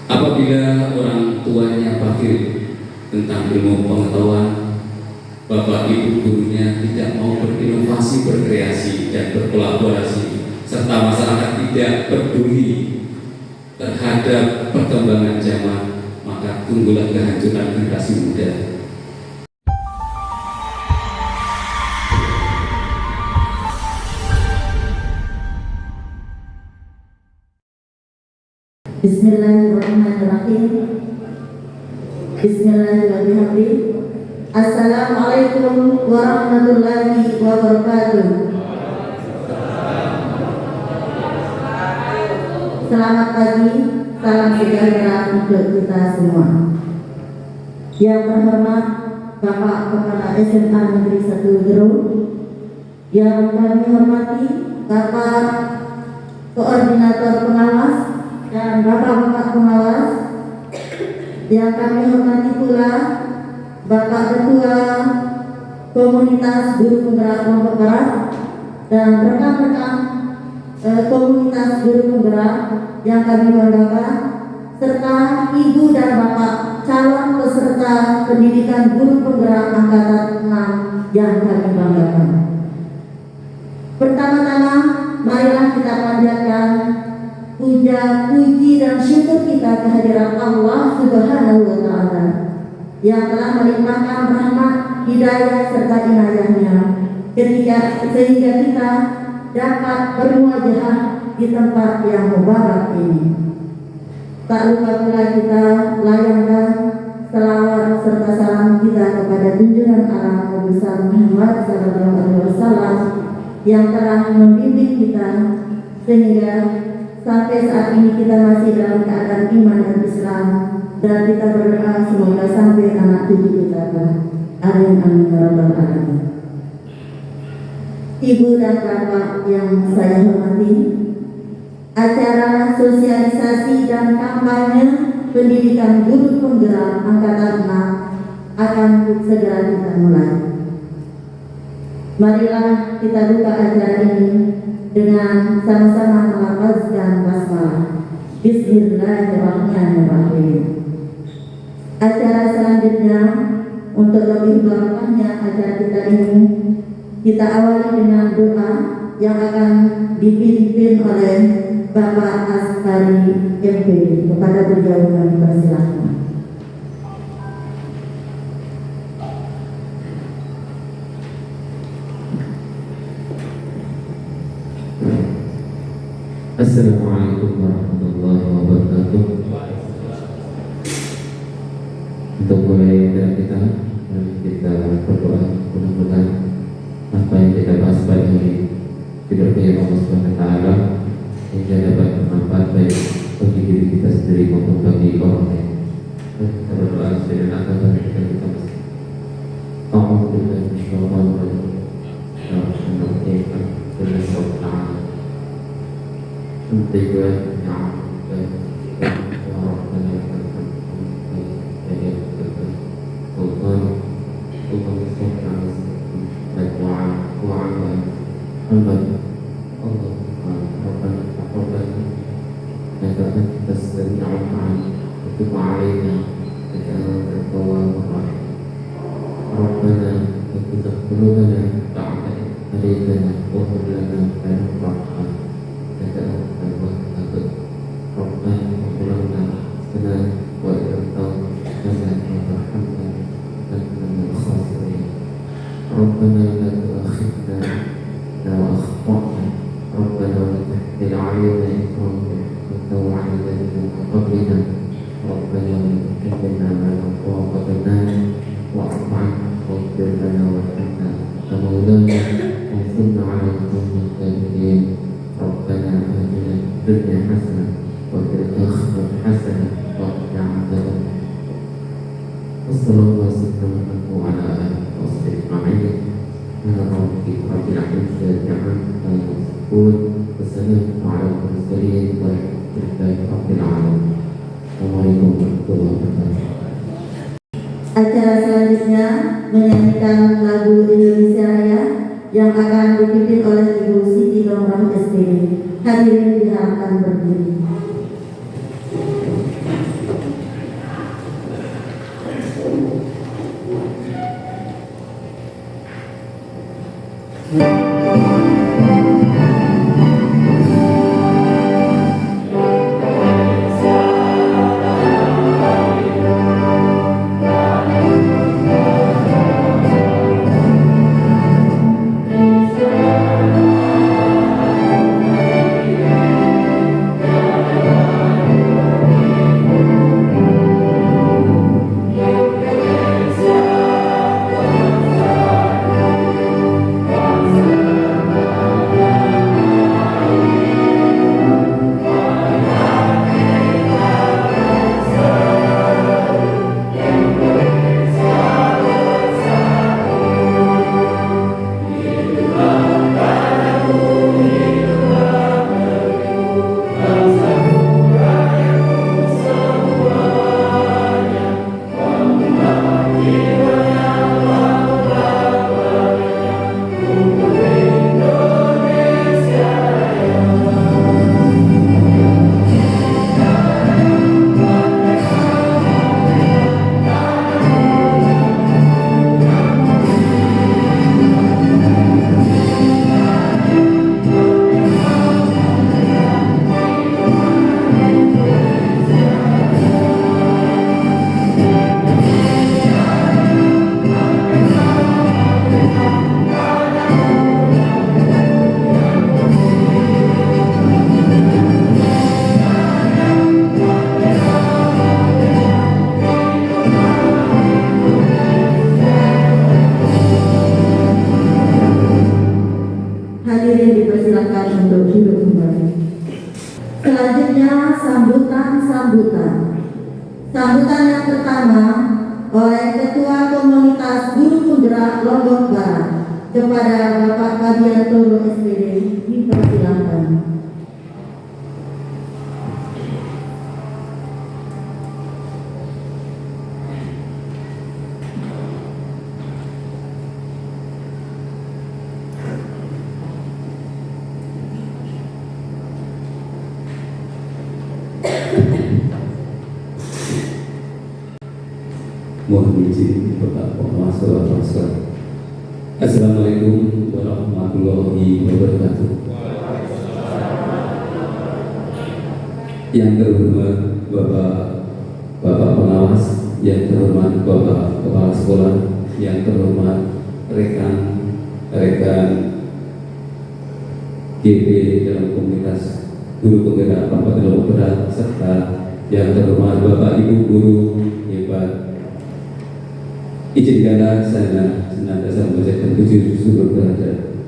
Apabila orang tuanya fakir tentang ilmu pengetahuan, bapak ibu gurunya tidak mau berinovasi, berkreasi, dan berkolaborasi, serta masyarakat tidak peduli terhadap perkembangan zaman, maka tunggulah kehancuran generasi muda. Bismillahirrahmanirrahim. Bismillahirrahmanirrahim. Assalamualaikum warahmatullahi wabarakatuh. Selamat pagi, salam sejahtera untuk kita semua. Yang terhormat Bapak Kepala SMA Negeri 1 Gerung, yang kami hormati Bapak Koordinator Pengawas dan Bapak-Bapak Pengawas, yang kami hormati pula Bapak Ketua Komunitas Guru Penggerak Lombok Barat dan rekan-rekan komunitas guru penggerak yang kami banggakan, serta Ibu dan Bapak calon peserta pendidikan guru penggerak angkatan 6 yang kami banggakan. Pertama-tama, marilah kita panjatkan puja, puji dan syukur kita kehadiran Allah Subhanahu wa Ta'ala yang telah melimpahkan rahmat, hidayah serta inayahnya sehingga kita dapat bermuajahah di tempat yang mubarak ini. Tak lupa pula kita layangkan selawat serta salam kita kepada junjungan alam Nabi Muhammad SAW yang telah membimbing kita sehingga sampai saat ini kita masih dalam keadaan iman dan Islam, dan kita berdoa semoga sampai anak cucu kita. Amin amin ya rabbal alamin. Ibu dan bapak yang saya hormati, acara sosialisasi dan kampanye pendidikan guru penggerak angkatan 6 akan segera kita mulai. Marilah kita buka acara ini dengan sama-sama melafazkan basmalah. Bismillahirrahmanirrahim. Acara selanjutnya, untuk lebih barokahnya acara kita ini, kita awali dengan doa yang akan dipimpin oleh Bapak Askari MP. Kepada beliau kami persilahkan. Assalamualaikum warahmatullahi wabarakatuh. Untuk mulai dari kita berdoa, mudah-mudahan apa yang kita bahas pada hari diberkahi Allah Subhanahu wa Ta'ala sehingga dapat bermanfaat baik bagi diri kita sendiri maupun bagi orang lain. Kita berdoa sesuai dengan apa yang kita bahas. Alhamdulillah, Bismillahirrahmanirrahim. Tujuan yang acara selanjutnya menyanyikan lagu Indonesia Raya yang akan dipimpin oleh Ibu Siti Nomrah SPD. Hadirin diharapkan berdiri. Sambutan yang pertama oleh Ketua Komunitas Guru Penggerak Lombok Barat kepada Bapak Kadiantoro SPD, dipersilakan. Mohon izin Bapak Pengawas Bapak. Assalamualaikum warahmatullahi wabarakatuh. Yang terhormat Bapak Pengawas, yang terhormat Bapak Kepala Sekolah, yang terhormat rekan-rekan GB dalam komunitas guru penggerak Kabupaten Lombok Barat, serta yang terhormat Bapak Ibu guru hebat. Izinkanlah saya senantiasa mengucapkan puji syukur kepada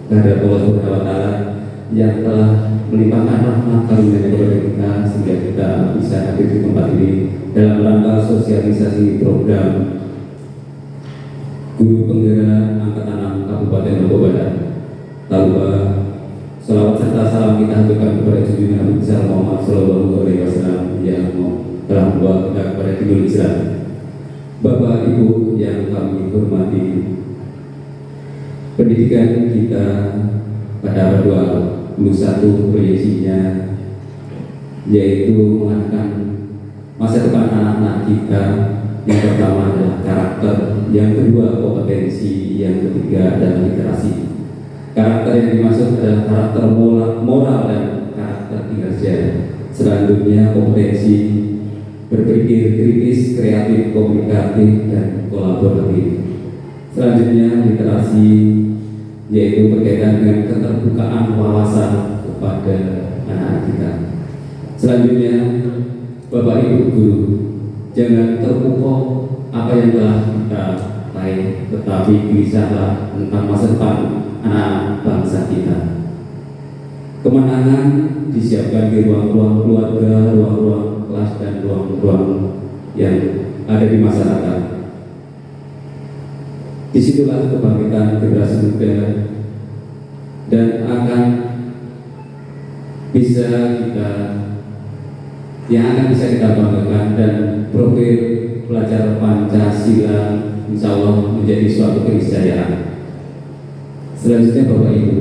Allah Subhanahu wa Ta'ala yang telah melimpahkan rahmat karunia kepada kita sehingga kita bisa hadir di tempat ini dalam rangka sosialisasi program Guru Penggerak Angkatan 6 Kabupaten Lombok Barat. Tanpa salawat serta salam kita haturkan kepada junjungan Nabi besar Muhammad Sallallahu Alaihi Wasallam yang telah membawa kita kepada dinul Islam. Bapak Ibu yang kami hormati, pendidikan kita pada 2021 proyeksinya yaitu mengatakan masa depan anak-anak kita. Yang pertama adalah karakter, yang kedua kompetensi, yang ketiga adalah literasi. Karakter yang dimaksud adalah karakter moral dan karakter kinerja. Selanjutnya kompetensi, berpikir kritis, kreatif, komunikatif, dan kolaboratif. Selanjutnya literasi, yaitu berkaitan dengan keterbukaan wawasan kepada anak-anak kita. Selanjutnya, Bapak Ibu guru, jangan terpukau apa yang telah kita raih, tetapi gelisahlah tentang masa depan anak bangsa kita. Kemenangan disiapkan di ruang-ruang keluarga, ruang-ruang kelas, dan ruang-ruang yang ada di masyarakat. Disitulah kebangkitan generasi muda dan akan bisa kita banggakan, dan profil pelajar Pancasila insya Allah menjadi suatu keniscayaan. Selanjutnya Bapak Ibu,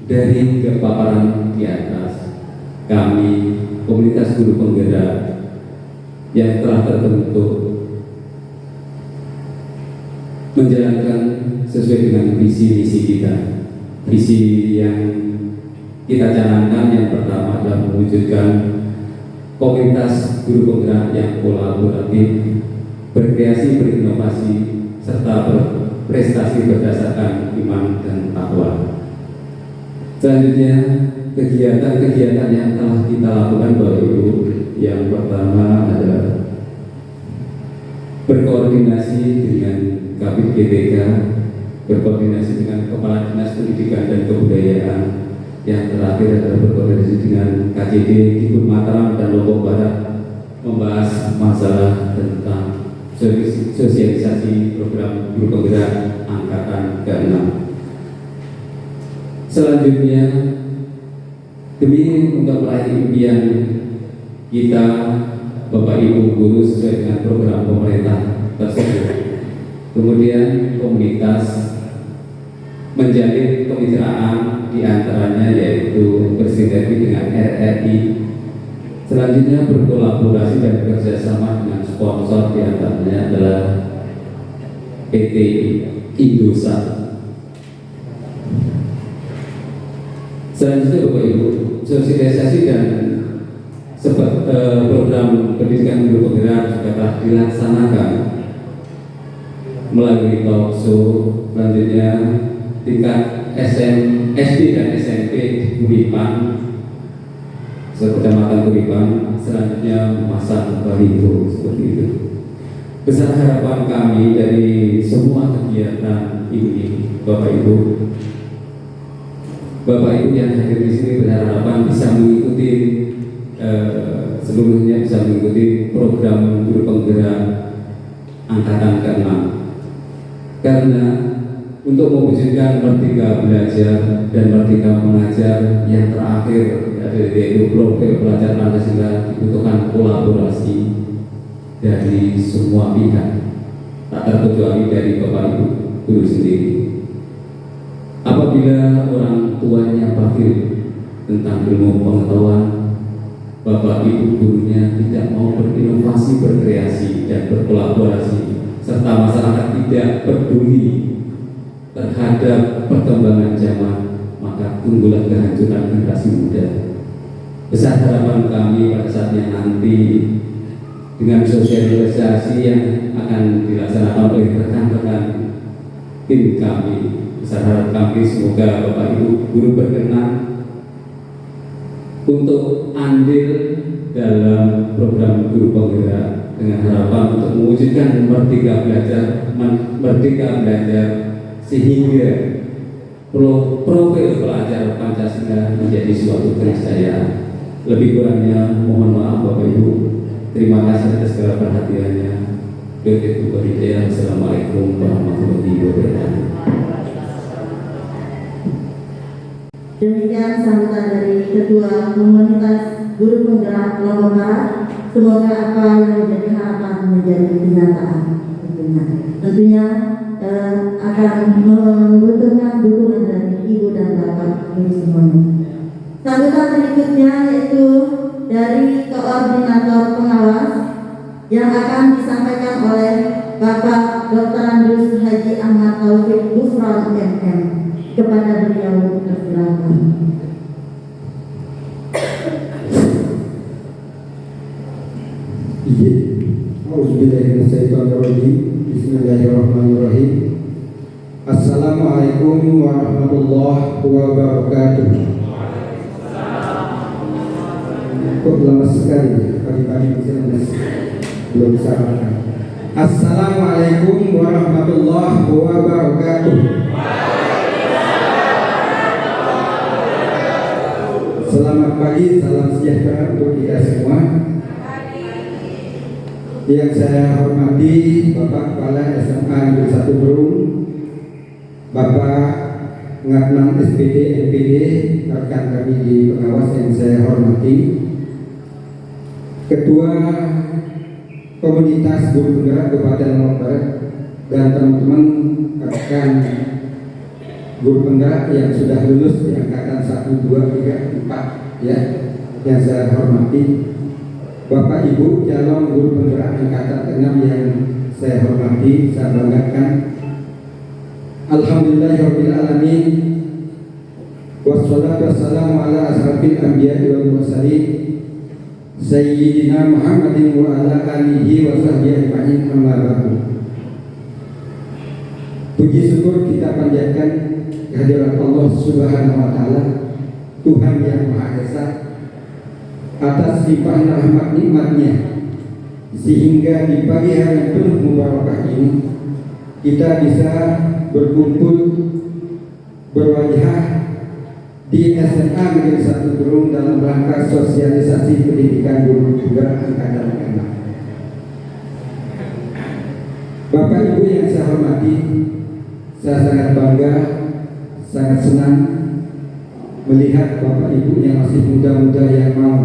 dari paparan di atas, kami komunitas guru penggerak yang telah terbentuk menjalankan sesuai dengan visi misi kita. Visi yang kita canangkan yang pertama adalah mewujudkan komunitas guru penggerak yang kolaboratif, berkreasi, berinovasi, serta berprestasi berdasarkan iman dan takwa. Selanjutnya, kegiatan-kegiatan yang telah kita lakukan Bapak Ibu, yang pertama adalah berkoordinasi dengan Kabid GTK, berkoordinasi dengan Kepala Dinas Pendidikan dan Kebudayaan, yang terakhir adalah berkoordinasi dengan KJD Dikbud Mataram dan Lombok Barat, membahas masalah tentang sosialisasi program guru penggerak angkatan ke-6. Selanjutnya, demi untuk meraih impian kita Bapak Ibu guru sesuai dengan program pemerintah tersebut, kemudian komunitas menjalin kemitraan diantaranya yaitu bersinergi dengan RRI. Selanjutnya berkolaborasi dan bekerjasama dengan sponsor, diantaranya adalah PT Indosat. Selanjutnya Bapak Ibu, sosialisasi dan program pendidikan guru penggerak juga telah dilaksanakan melalui talk show. Selanjutnya tingkat SD dan SMP di Kuripan, Kecamatan Kuripan. Selanjutnya memasang baliho seperti itu. Besar harapan kami dari semua kegiatan ini, Bapak Ibu yang hadir di sini, berharapan bisa mengikuti seluruhnya bisa mengikuti program guru penggerak angkatan ke-6. Karena untuk mewujudkan merdeka belajar dan merdeka mengajar yang terakhir, yaitu profil pelajar Pancasila, dibutuhkan kolaborasi dari semua pihak, tak terkecuali dari Bapak Ibu guru sendiri. Apabila orang tuanya paham tentang ilmu pengetahuan, Bapak Ibu gurunya tidak mau berinovasi, berkreasi, dan berkolaborasi, serta masyarakat tidak peduli terhadap perkembangan zaman, maka tunggulah kehancuran generasi muda. Besar harapan kami pada saatnya nanti dengan sosialisasi yang akan dilaksanakan oleh rekan-rekan tim kami. Besar harapan kami semoga Bapak Ibu guru berkenan untuk andil dalam program guru penggerak dengan harapan untuk mewujudkan merdeka belajar sehingga profil pelajar Pancasila menjadi suatu keniscayaan. Lebih kurangnya mohon maaf Bapak Ibu. Terima kasih atas segala perhatiannya. Assalamualaikum warahmatullahi wabarakatuh. Demikian sambutan dari Ketua Komunitas Guru Penggerak Lombok Barat. Semoga apa yang menjadi harapan menjadi kenyataan. Tentunya akan membutuhkan dukungan dari Ibu dan Bapak Ibu semuanya. Sambutan berikutnya yaitu dari Koordinator Pengawas yang akan disampaikan oleh Bapak Dr. Andus Haji Ahmad Taufik Gufron MM. Kepada beliau persilakan. Bismillahirrahmanirrahim. Assalamualaikum warahmatullahi wabarakatuh. Kok lama sekali pagi-pagi belum sabar. Assalamualaikum warahmatullahi wabarakatuh. Selamat pagi, salam sejahtera untuk kita semua. Yang saya hormati Bapak Kepala SMA Negeri 1 Berung, Bapak Ngatnan SPD NPD, rekan kami di pengawas yang saya hormati, Ketua Komunitas Guru Penggerak Kabupaten Lombok Barat, dan teman-teman rekan guru penggerak yang sudah lulus di angkatan 1, 2, 3, 4 ya, yang saya hormati, Bapak Ibu calon guru penggerak angkatan ke-6 yang saya hormati, saya banggakan. Alhamdulillahirabbil alamin. Wassalatu wassalamu ala asrafil anbiya'i wal mursalin Sayyidina Muhammadin wa ala alihi wa sahbihi ajma'in, amma ba'du. Puji syukur kita panjatkan kehadiran Allah Subhanahu wa taala, Tuhan yang Maha Esa, atas limpahan rahmat nikmatnya, sehingga di pagi hari yang penuh mubarakah ini kita bisa berkumpul berwajah di SMA Negeri 1 Berung dalam rangka sosialisasi pendidikan guru penggerak angkatan ke-6. Bapak Ibu yang saya hormati, saya sangat bangga, sangat senang melihat Bapak Ibu yang masih muda-muda yang mau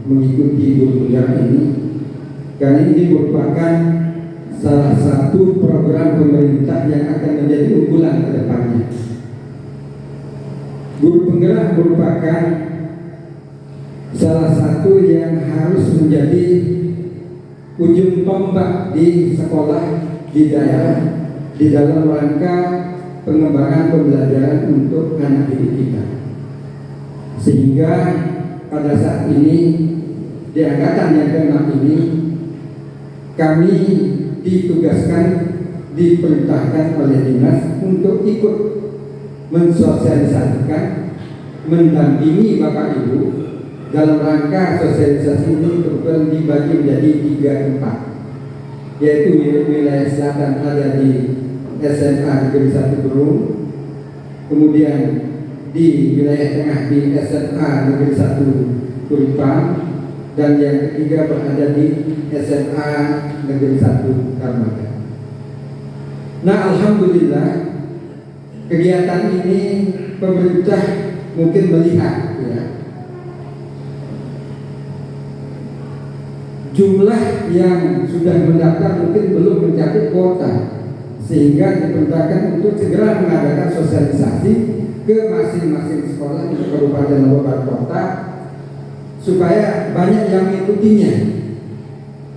mengikuti guru penggerak ini, karena ini merupakan salah satu program pemerintah yang akan menjadi unggulan ke depannya. Guru penggerak merupakan salah satu yang harus menjadi ujung tombak di sekolah, di daerah, di dalam rangka pengembangan pembelajaran untuk anak didik kita. Sehingga pada saat ini di angkatan yang ke-6 ini kami ditugaskan, diperintahkan oleh dinas untuk ikut mensosialisasikan, mendampingi Bapak Ibu dalam rangka sosialisasi ini. Kebetulan dibagi menjadi 3 tempat, yaitu wilayah selatan ada di SMA Negeri 1 Berung, kemudian di wilayah tengah di SMA Negeri 1 Kuripan, dan yang ketiga berada di SMA Negeri 1 Darmada. Nah, alhamdulillah kegiatan ini pemerintah mungkin melihat ya, jumlah yang sudah mendaftar mungkin belum mencapai kuota, sehingga diperintahkan untuk segera mengadakan sosialisasi ke masing-masing sekolah di Kabupaten Lombok Barat Kota supaya banyak yang mengikutinya.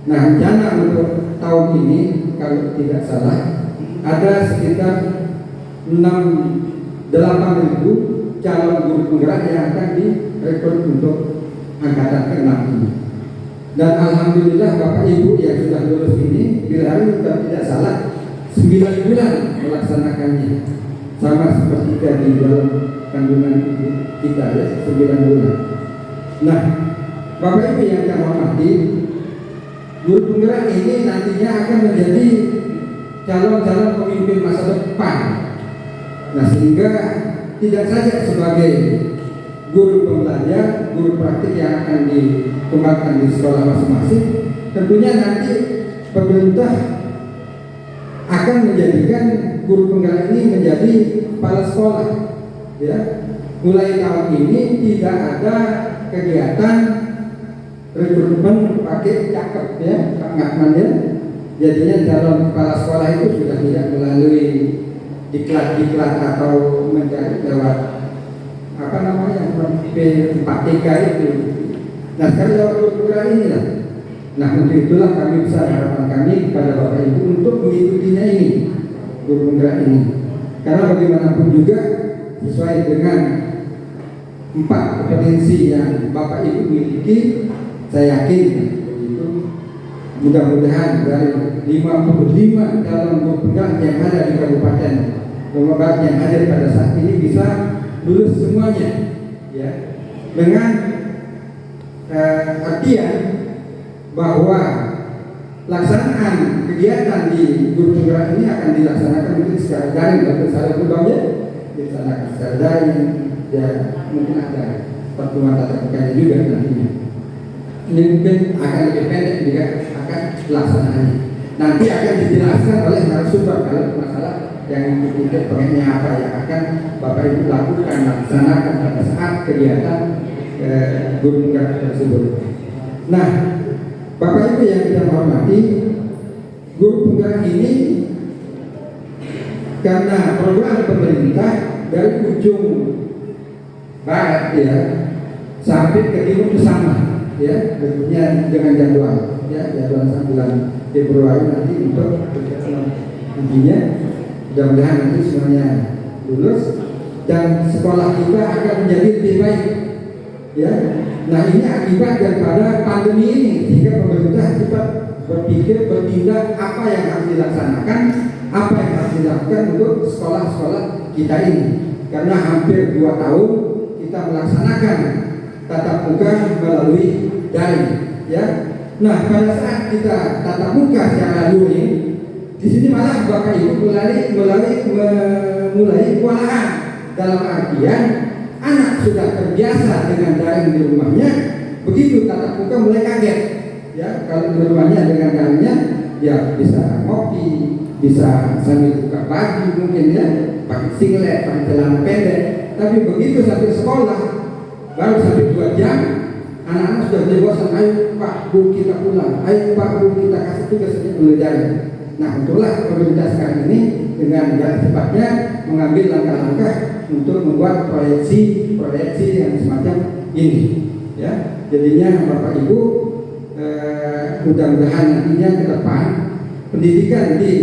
Nah, rencana untuk tahun ini kalau tidak salah ada sekitar 8.000 calon guru penggerak yang akan direkrut untuk angkatan ke-6 ini. Dan alhamdulillah Bapak Ibu yang sudah lulus ini bila hari tidak salah 9 bulan melaksanakannya, sama seperti di dalam kandungan ibu kita ya, 9 bulan. Nah, Bapak Ibu yang saya hormati, guru penggerak ini nantinya akan menjadi calon-calon pemimpin masa depan. Nah, sehingga tidak saja sebagai guru pembelajar, guru praktik yang akan dikembangkan di sekolah masing-masing, tentunya nanti pemerintah akan menjadikan guru penggerak ini menjadi kepala sekolah. Ya, mulai tahun ini tidak ada kegiatan rekrutmen pakai cakep ya, Pak Ngakman ya. Jadinya calon kepala sekolah itu sudah tidak melalui diklat atau mencari lewat apa namanya P4TK itu. Nah, sekarang lewat guru penggerak ini lah. Nah, untuk itulah kami besar harapan kami kepada Bapak Ibu untuk mengikutinya ini, guru penggerak ini. Karena bagaimanapun juga sesuai dengan 4 kompetensi yang Bapak Ibu miliki, saya yakin itu mudah-mudahan dari 55 calon guru penggerak yang ada di Kabupaten Lombok Barat yang hadir pada saat ini bisa lulus semuanya, ya, dengan artian bahwa pelaksanaan kegiatan di guru penggerak ini akan dilaksanakan mungkin secara daring atau secara berbagai dilaksanakan secara daring, ya mungkin ada pertemuan tatap muka juga nantinya. Ini mungkin akan lebih pendek juga akan pelaksanaannya. Nanti akan dijelaskan oleh narasumber kalau masalah yang mungkin pengennya apa yang akan Bapak Ibu lakukan laksanakan pada saat kegiatan guru penggerak tersebut. Nah, Bapak Ibu yang kita hormati, guru penggerak ini karena program pemerintah dari ujung barat ya sampai ke timur sama ya, tentunya dengan jadwal ya, jadwal bulan Februari nanti untuk intinya mudah-mudahan nanti semuanya lulus dan sekolah kita akan menjadi lebih baik ya. Nah, ini akibat daripada pandemi ini, sehingga pemerintah cepat berpikir bertindak apa yang harus dilaksanakan, apa yang harus dilakukan untuk sekolah-sekolah kita ini. Karena hampir 2 tahun kita melaksanakan tatap muka melalui daring, ya. Nah, pada saat kita tatap muka secara luring, di sini malah Bapak Ibu mulai kewalahan dalam artian anak sudah terbiasa dengan daring di rumahnya, begitu tatap muka mulai kaget. Ya, kalau di rumahnya dengan daringnya, ya bisa ngopi, bisa sambil buka baju mungkin ya, pakai singlet, pakai celana pendek. Tapi begitu sampai sekolah, baru sampai 2 jam, anak-anak sudah jadi bosan. Ayo Pak, Bu kita pulang. Ayo Pak, Bu kita kasih tugas mulai daring. Nah, itulah pemerintah sekarang ini dengan cepatnya mengambil langkah-langkah untuk membuat proyeksi yang semacam ini, ya. Jadinya Bapak Ibu mudah-mudahan nantinya ke depan pendidikan di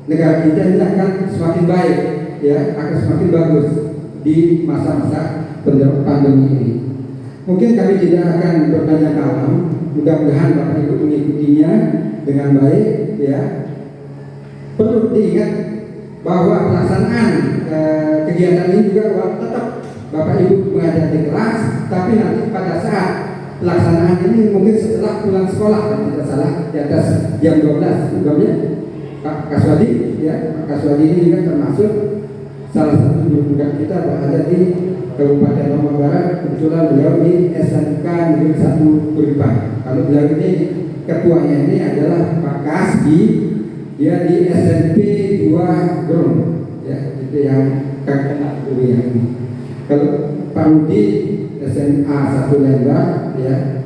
negara kita ini akan semakin baik, ya, akan semakin bagus di masa-masa pandemi ini. Mungkin kami tidak akan bertanya kalam, mudah-mudahan Bapak Ibu mengikutinya dengan baik, ya. Perlu diingat bahwa pelaksanaan kegiatan ini juga tetap Bapak Ibu mengajar di kelas, tapi nanti pada saat pelaksanaan ini mungkin setelah pulang sekolah, kalau tidak salah di atas jam 12 sebelumnya Pak Kaswadi, ya, Pak Kaswadi ini juga termasuk salah satu guru penggerak kita berada di Kabupaten Lombok Barat. Kebetulan beliau di SMK Negeri 1 Kuripan. Kalau beliau ini ketuanya ini adalah Pak Kasdi, dia di SMP 2 Grong, ya itu yang kakak dulu yang ini. Kalau Pak Rudi SMA 1 Lembang, ya.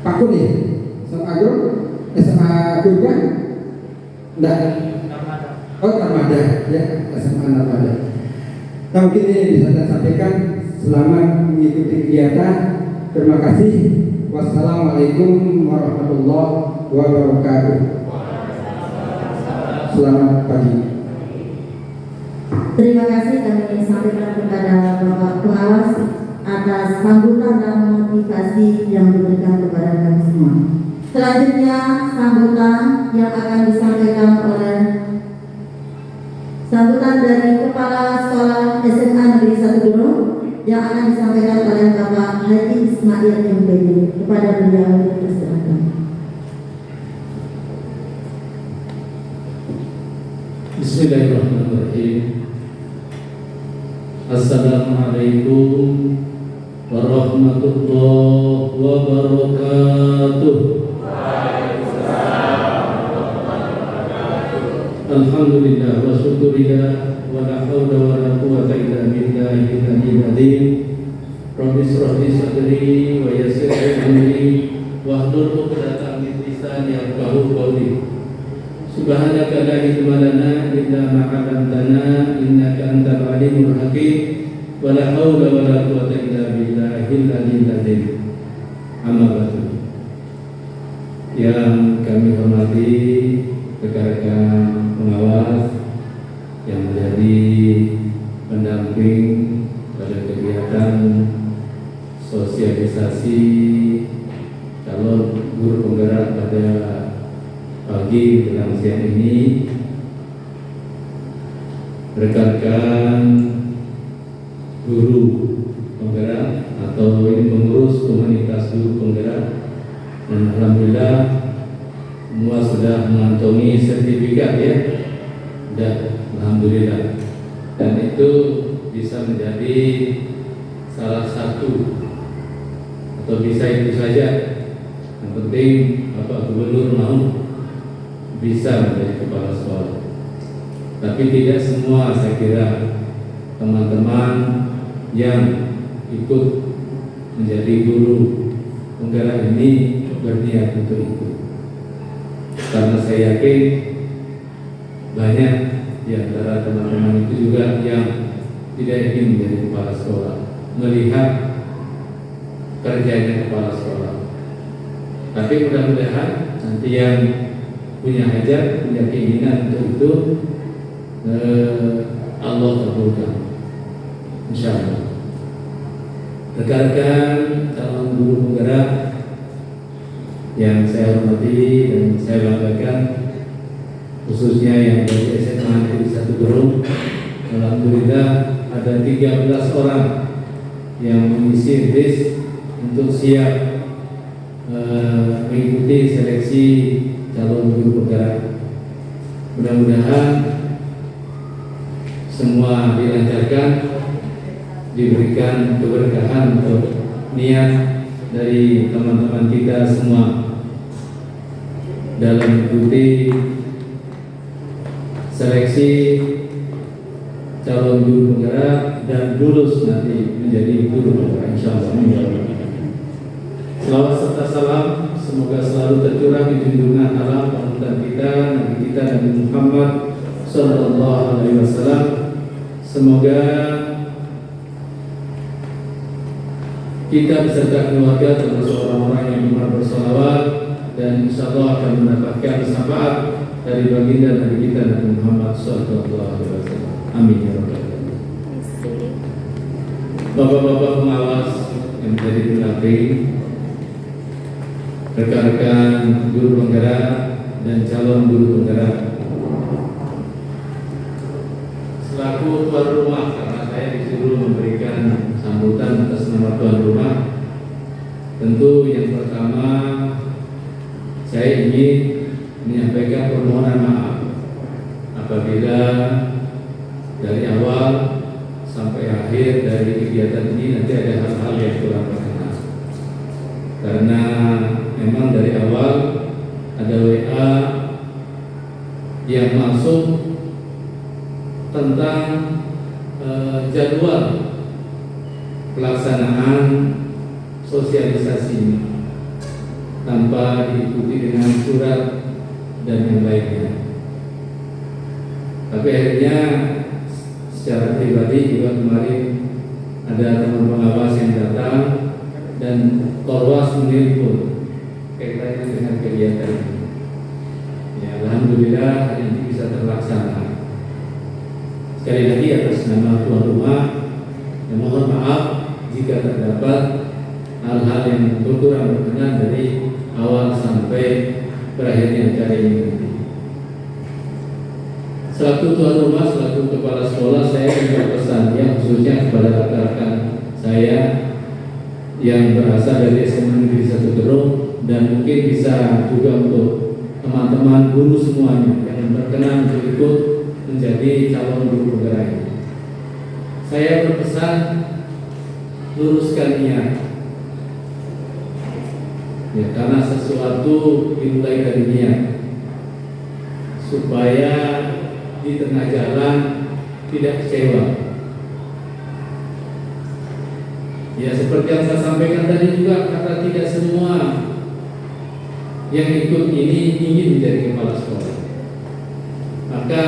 Pak Kuni SMA Grong, SMA Kuripan, enggak. Oh Narmada, ya SMA Narmada. Nah mungkin ini bisa saya sampaikan. Selamat mengikuti kegiatan. Terima kasih. Wassalamualaikum warahmatullahi wabarakatuh. Selamat pagi. Terima kasih kami sampaikan kepada Bapak Pengawas atas sambutan dan motivasi yang diberikan kepada kami semua. Selanjutnya sambutan yang akan disampaikan oleh sambutan dari Kepala Sekolah SMA Negeri 1 Gunung yang akan disampaikan oleh Bapak Haji Ismail MPD. Kepada beliau dipersilakan. Bismillahirrahmanirrahim. Assalamualaikum warahmatullahi wabarakatuh. Alhamdulillah wa syukurillah wa la hawla wa la quwwata illa billahil aliyyil azim. Rabbi shrah li sadri wa yassir li amri wahlul 'uqdatam min lisani yafqahu qawli. Subhanaka la ilma lana illa ma 'allamtana innaka antal alimul hakim wa la haula wa la quwwata illa billahil aliyyil azim. Amma ba'du. Yang kami hormati rekan-rekan pengawas yang menjadi pendamping pada kegiatan sosialisasi calon guru penggerak pada pagi menjelang siang ini, rekan-rekan guru penggerak atau ini pengurus komunitas guru penggerak, dan alhamdulillah semua sudah mengantongi sertifikat ya, dan alhamdulillah, dan itu bisa menjadi salah satu atau bisa itu saja. Yang penting Bapak Gubernur mau bisa menjadi kepala sekolah. Tapi tidak semua, saya kira teman-teman yang ikut menjadi guru penggerak ini berniat untuk itu. Karena saya yakin banyak di antara teman-teman itu juga yang tidak ingin menjadi kepala sekolah, melihat kerjanya kepala sekolah. Tapi mudah-mudahan nanti yang punya hajat, punya keinginan untuk itu, Allah kabulkan, insya Allah. Rekan-rekan calon guru penggerak yang saya hormati dan saya banggakan, khususnya yang dari SMA Negeri 1 Gunung, alhamdulillah ada 13 orang yang mengisi list untuk siap mengikuti seleksi calon guru penggerak. Mudah-mudahan semua dilancarkan, diberikan keberkahan untuk niat dari teman-teman kita semua dalam mengikuti seleksi calon guru penggerak dan lulus nanti menjadi guru penggerak, insyaallah. Selawat serta salam semoga selalu tercurah di junjungan alam panutan kita, Nabi kita Nabi Muhammad sallallahu alaihi wasallam. Semoga kita beserta keluarga termasuk orang-orang yang gemar bersolawat dan insyaallah akan mendapatkan syafaat dari baginda Nabi kita Nabi Muhammad sallallahu alaihi wasallam. Amin ya rabbal alamin. Bapak-bapak pengawas yang menjadi pendamping, rekan-rekan guru penggerak dan calon guru penggerak, selaku tuan rumah, karena saya disuruh memberikan sambutan atas nama tuan rumah, tentu yang pertama saya ingin menyampaikan permohonan maaf apabila dari awal sampai akhir dari kegiatan ini nanti ada hal-hal yang kurang berkenan. Karena memang dari awal ada WA yang masuk tentang jadwal pelaksanaan sosialisasi ini tanpa diikuti dengan surat dan yang lainnya. Tapi akhirnya secara pribadi juga kemarin ada teman pengawas yang datang dan Korwas menelpon kaitannya dengan kegiatan ini. Ya, alhamdulillah hari ini bisa terlaksana. Sekali lagi atas nama tuan rumah, ya mohon maaf jika terdapat hal-hal yang kurang berkenan dari awal sampai berakhirnya acara ini. Selaku tuan rumah, selaku kepala sekolah, saya juga pesan ya khususnya kepada rekan-rekan saya yang berasal dari SMA Negeri 1 Gerung dan mungkin bisa juga untuk teman-teman guru semuanya yang berkenan untuk ikut menjadi calon guru penggerak. Saya berpesan luruskan niat. Ya, karena sesuatu dimulai dari niat supaya di tengah jalan tidak kecewa. Ya, seperti yang saya sampaikan tadi juga, kata tidak semua yang ikut ini ingin menjadi kepala sekolah. Maka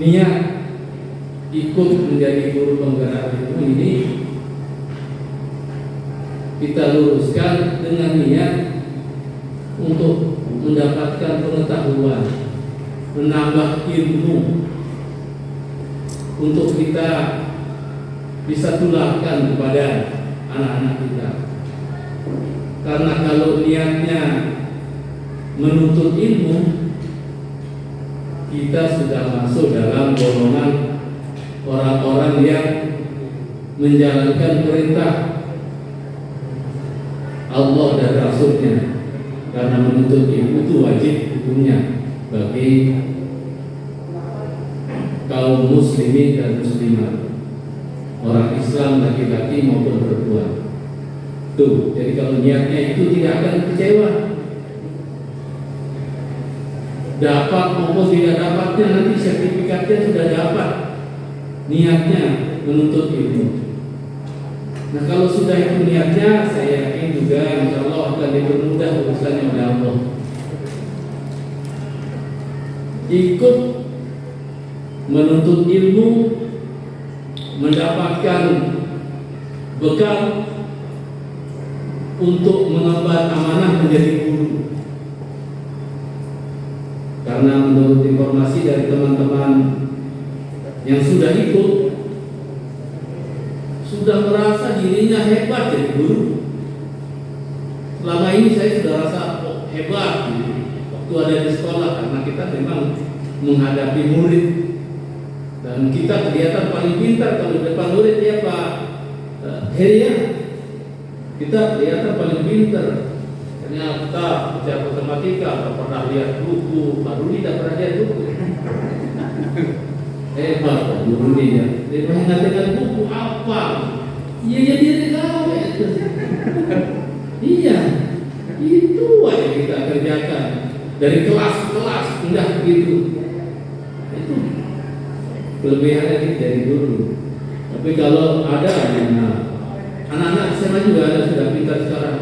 niat ikut menjadi guru penggerak ini kita luruskan dengan niat untuk mendapatkan pengetahuan, menambah ilmu untuk kita bisa tularkan kepada anak-anak kita. Karena kalau niatnya menuntut ilmu, kita sudah masuk dalam golongan orang-orang yang menjalankan perintah Allah dan Rasulnya. Karena menuntut ilmu itu wajib hukumnya bagi kaum muslimin dan muslimat, orang Islam laki-laki maupun perempuan. Tuh, jadi kalau niatnya itu tidak akan kecewa. Dapat maupun tidak dapatnya nanti sertifikatnya sudah dapat. Niatnya menuntut ilmu. Nah, kalau sudah itu niatnya, saya yakin juga insya Allah akan dipermudah urusannya oleh Allah. Ikut menuntut ilmu, mendapatkan bekal untuk mengemban amanah menjadi guru. Karena menurut informasi dari teman-teman yang sudah ikut, sudah merasa dirinya hebat jadi guru. Selama ini saya sudah rasa hebat waktu ada di sekolah, karena kita memang menghadapi murid dan kita kelihatan paling pintar kalau di depan murid ya Pak Heria. Kita kelihatan paling pintar. Ternyata baca matematika, tak pernah lihat buku, baru ini tak pernah lihat buku. Hebat Pak guru ini ya. Dia mengatakan buku apa? Iya dia tahu ya. Iya, itu aja kita kerjakan dari kelas ke kelas, pindah begitu. Itu kelebihannya dari guru. Tapi kalau ada anak-anak SMA juga ada sudah pintar sekarang.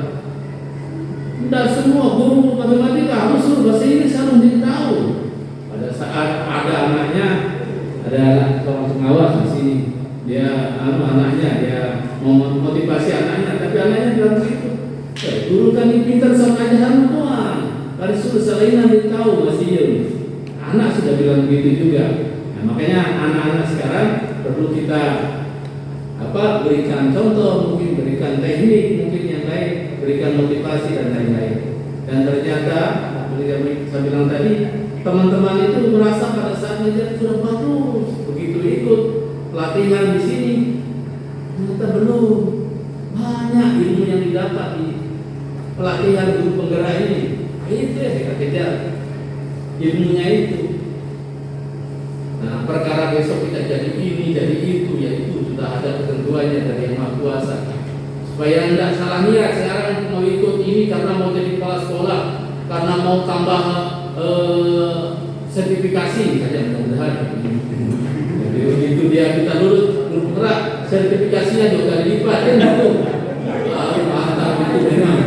Tidak semua guru matematika harus suruh bahasa Inggris harus tahu. Pada saat ada anaknya, ada seorang pengawas di sini, dia anaknya dia mau motivasi anaknya, tapi anaknya bilang begitu. Guru kan ini pintar sama ajaran Tuhan. Kalau suruh selain nanti tahu masih anak sudah bilang begitu juga. Nah, makanya anak-anak sekarang perlu kita berikan contoh, mungkin berikan teknik, mungkin yang lain, berikan motivasi dan lain-lain. Dan ternyata seperti saya bilang tadi, teman-teman itu merasa pada saat mengajar sudah bagus, begitu ikut pelatihan di sini ternyata belum banyak ilmu yang didapat di pelatihan guru penggerak ini. Itu yang kita kejar, ilmunya itu. Nah, Nah, perkara besok kita jadi ini, jadi itu, ya itu sudah ada ketentuannya dari Yang Maha Kuasa. Supaya tidak salah niat sekarang mau ikut ini karena mau jadi kepala sekolah, karena mau tambah sertifikasi saja, mudah-mudahan. Jadi begitu dia kita lulus grup gerak, sertifikasinya 2 kali lipat kan gitu. Mantap itu memang.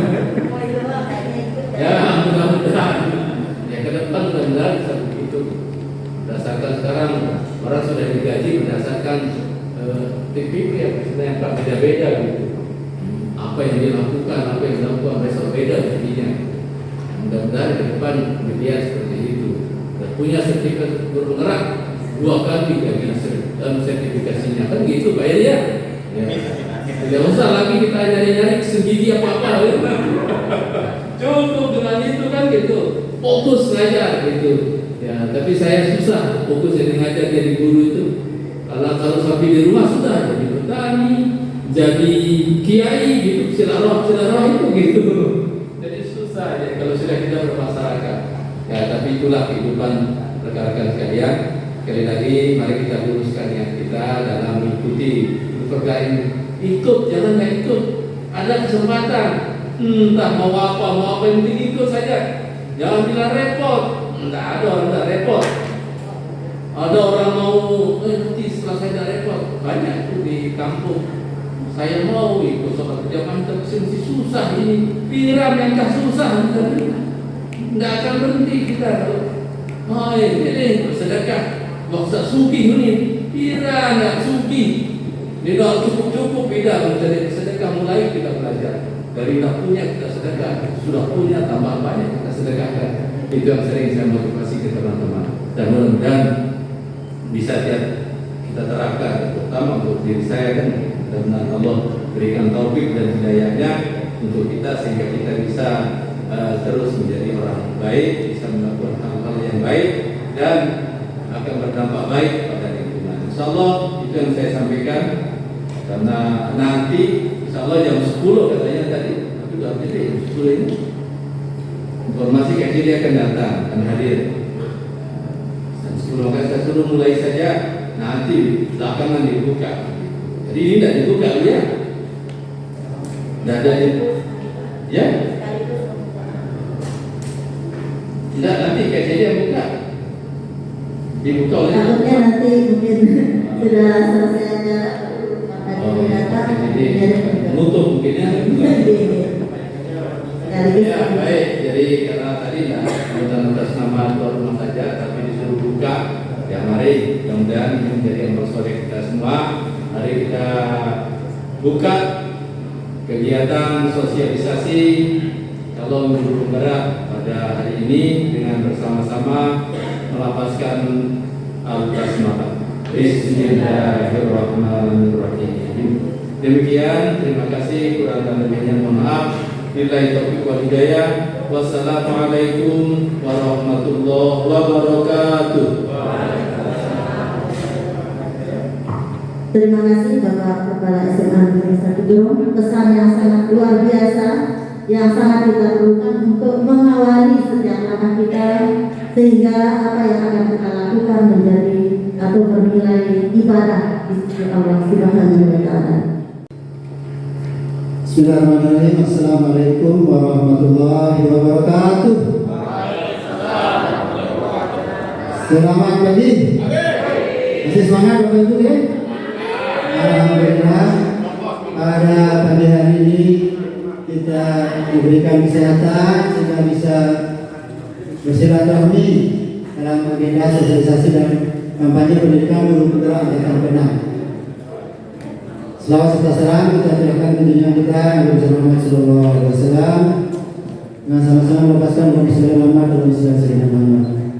Ya mudah-mudahan. Ya ke depan mudah-mudahan bisa begitu. Berdasarkan sekarang orang sudah digaji berdasarkan TPP ya, yang beda-beda gitu. Apa yang dilakukan, apa yang dilakukan besok beda jadinya. Mudah-mudahan ke depan media seperti itu. Dan punya sertifikat guru penggerak 2 kali gaji dalam sertifikasinya kan gitu bayar ya. Tidak usah lagi kita nyari-nyari sendiri apa-apa ya. Cukup dengan itu kan gitu. Fokus ngajar gitu. Ya, tapi saya susah fokus jadi ngajar jadi guru itu. Kalau sampai di rumah sudah jadi petani, jadi kiai gitu, silaroh itu gitu. Jadi susah ya kalau sudah kita bermasyarakat. Ya, tapi itulah kehidupan rekan-rekan sekalian. Sekali lagi mari kita luruskan niat kita dalam mengikuti pergaulan. Ikut, jangan nggak ikut. Ada kesempatan, entah mau apa yang penting ikut saja. Jangan bilang repot. Enggak ada orang tidak repot. Ada orang mau nanti setelah saya tidak repot. Banyak tuh di kampung. Saya mau ikut sholat berjamaah tapi masih susah ini. Piram yang tak susah. Enggak akan berhenti kita. Oh ini bersedekah. Waktu suki ini. Piram enggak suki. Dia dah cukup tidak menjadi sedekah, mulai kita belajar. Dari tidak punya kita sedekah, sudah punya tambah banyak kita sedekahkan. Itu yang sering saya motivasi ke teman-teman. Dan mudah-mudahan bisa kita terapkan, terutama untuk diri saya kan. Dan Allah berikan taufik dan hidayahnya untuk kita sehingga kita bisa terus menjadi orang baik, bisa melakukan hal-hal yang baik dan akan berdampak baik pada lingkungan. Insyaallah itu yang saya sampaikan. Karena nanti insyaallah jam 10 katanya tadi, tapi sudah jadi jam 10 ini informasi kayak dia akan datang, akan hadir. Jam 10 maka saya suruh mulai saja, nanti belakangan dibuka. Jadi ini tidak dibuka ya? Tidak ada ya? Tidak, nanti kayak dia buka. Dibuka oleh takutnya nanti mungkin sudah selesai acara. Menutup mungkin ya. Ya baik, jadi karena tadi atas nama tuan rumah saja, tapi disuruh buka. Ya mari, mudah-mudahan ini menjadi amal soleh kita semua. Mari kita buka kegiatan sosialisasi calon guru penggerak pada hari ini dengan bersama-sama melapaskan al-basmalah. Bismillahirrahmanirrahim. Demikian, terima kasih, kurang dan lebihnya mohon maaf. Billahi taufiq wal hidayah. Wassalamualaikum warahmatullahi wabarakatuh. Terima kasih Bapak Kepala SMA Negeri 1 Jurong, pesan yang sangat luar biasa yang sangat kita perlukan untuk mengawali setiap langkah kita sehingga apa yang akan kita lakukan menjadi atau bernilai ibadah di sisi Allah Subhanahu wa taala. Bismillahirrahmanirrahim. Assalamualaikum warahmatullahi wabarakatuh. Selamat pagi. Masih semangat Bapak Ibu ya? Alhamdulillah pada pagi hari ini kita diberikan kesehatan sehingga bisa bersilaturahmi dalam agenda sosialisasi dan kampanye pendidikan guru penggerak angkatan ke-6. Selawat serta salam kita aturkan tuntunan kita Nabi Muhammad SAW dengan sama-sama melepaskan dari segala Muhammad dan Islam Sayyidina Muhammad.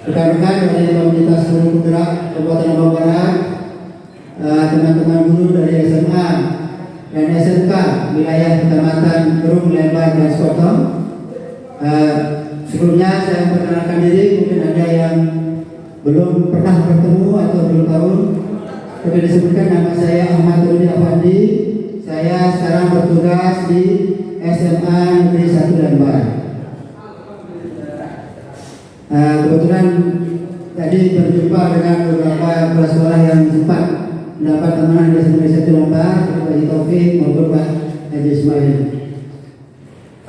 Rekan-rekan dari komunitas guru penggerak Kabupaten Lombok Barat, teman-teman guru dari SMA dan SMK wilayah Kecamatan Gerung, Lembang dan Sotong. Sebelumnya saya memperkenalkan diri, mungkin ada yang belum pernah bertemu atau belum tahu. Tapi disebutkan nama saya Ahmad Rudi Afandi. Saya sekarang bertugas di SMA Negeri 1 Lembang. Kebetulan tadi kepala sekolah yang sempat mendapat amanah dari Indonesia Timur, Pak Taufik maupun Pak Haji Ismail.